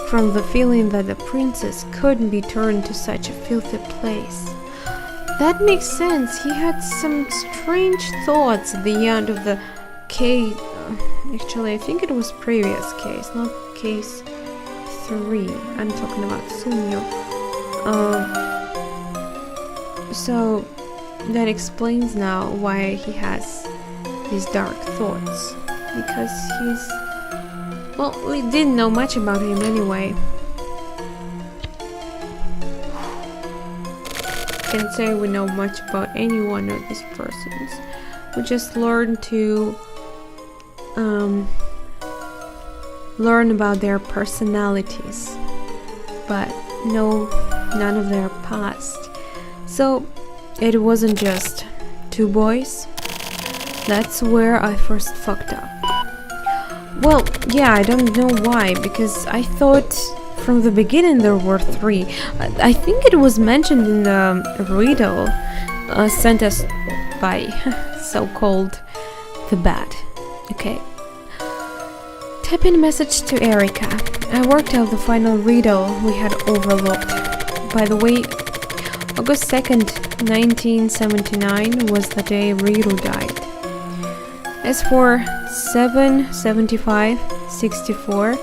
[SPEAKER 1] from the feeling that the princess couldn't be turned to such a filthy place. That makes sense. He had some strange thoughts at the end of the case. Actually, I think it was previous case, not case 3. I'm talking about Sumio. So that explains now why he has these dark thoughts. Because he's... well, we didn't know much about him anyway. Can't say we know much about any one of these persons. We just learned to learn about their personalities, but none of their past. So it wasn't just 2 boys. That's where I first fucked up. Well, yeah, I don't know why, because I thought from the beginning there were 3. I think it was mentioned in the riddle sent us by so-called the Bat. Okay. Type in message to Erika. I worked out the final riddle we had overlooked. By the way, August 2nd, 1979 was the day Riru died. As for 77564,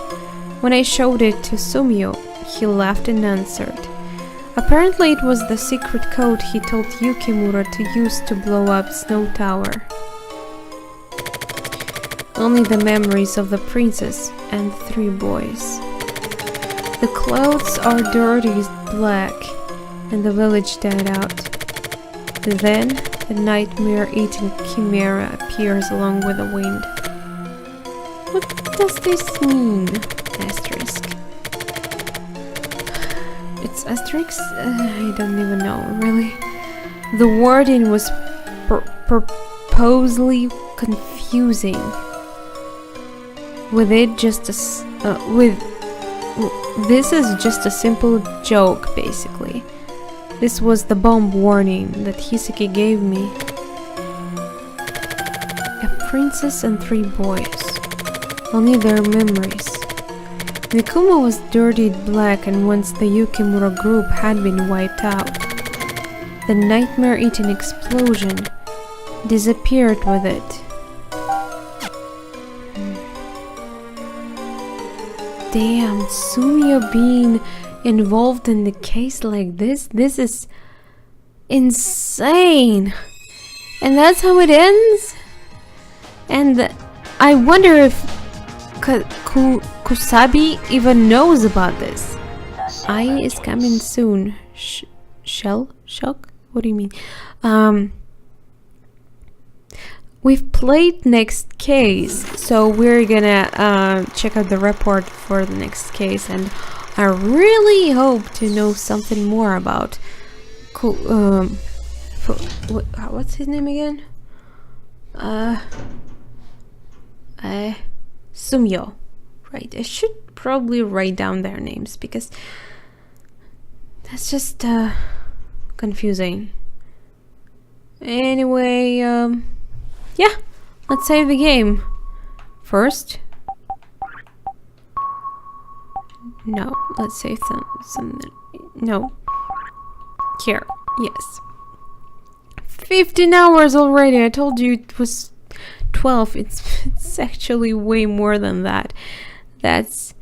[SPEAKER 1] when I showed it to Sumio, he laughed and answered. Apparently it was the secret code he told Yukimura to use to blow up Snow Tower. Only the memories of the princess and 3 boys. The clothes are dirty black, and the village died out. Then a nightmare-eating chimera appears along with the wind. What does this mean? Asterisk. It's asterisk? I don't even know, really. The wording was purposely confusing, with it just This is just a simple joke, basically. This was the bomb warning that Hisaki gave me. A princess and 3 boys. Only their memories. Nikuma was dirtied black, and once the Yukimura group had been wiped out, the nightmare-eating explosion disappeared with it. Damn, Sumiya being involved in the case like this is insane. And that's how it ends? And I wonder if Kusabi even knows about this. Ai is coming soon. Shell? Shock? What do you mean? We've played next case, so we're gonna check out the report for the next case, and I really hope to know something more about what's his name again? Sumio. Right, I should probably write down their names because that's just confusing. Anyway, yeah, let's save the game. First. No, let's save something. No. Here, yes. 15 hours already. I told you it was 12. It's actually way more than that. That's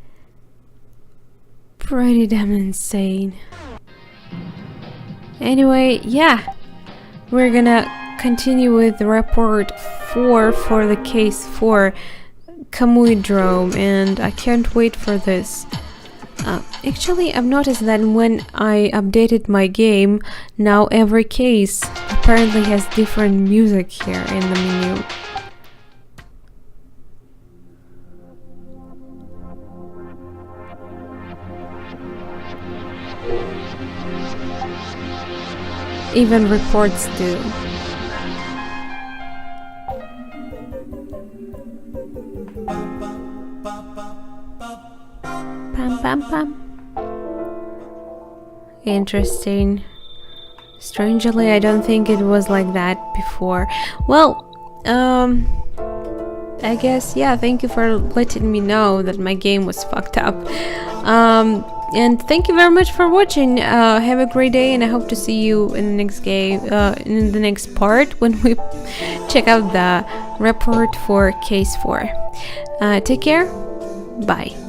[SPEAKER 1] pretty damn insane. Anyway, yeah. We're gonna continue with report 4 for the case for Kamuidrome, and I can't wait for this. Actually, I've noticed that when I updated my game, now every case apparently has different music here in the menu. Even reports do. Pam pam pam. Interesting. Strangely, I don't think it was like that before. Well, I guess, yeah, thank you for letting me know that my game was fucked up. And thank you very much for watching. Have a great day, and I hope to see you in the next game, in the next part when we check out the report for case 4. Take care. Bye.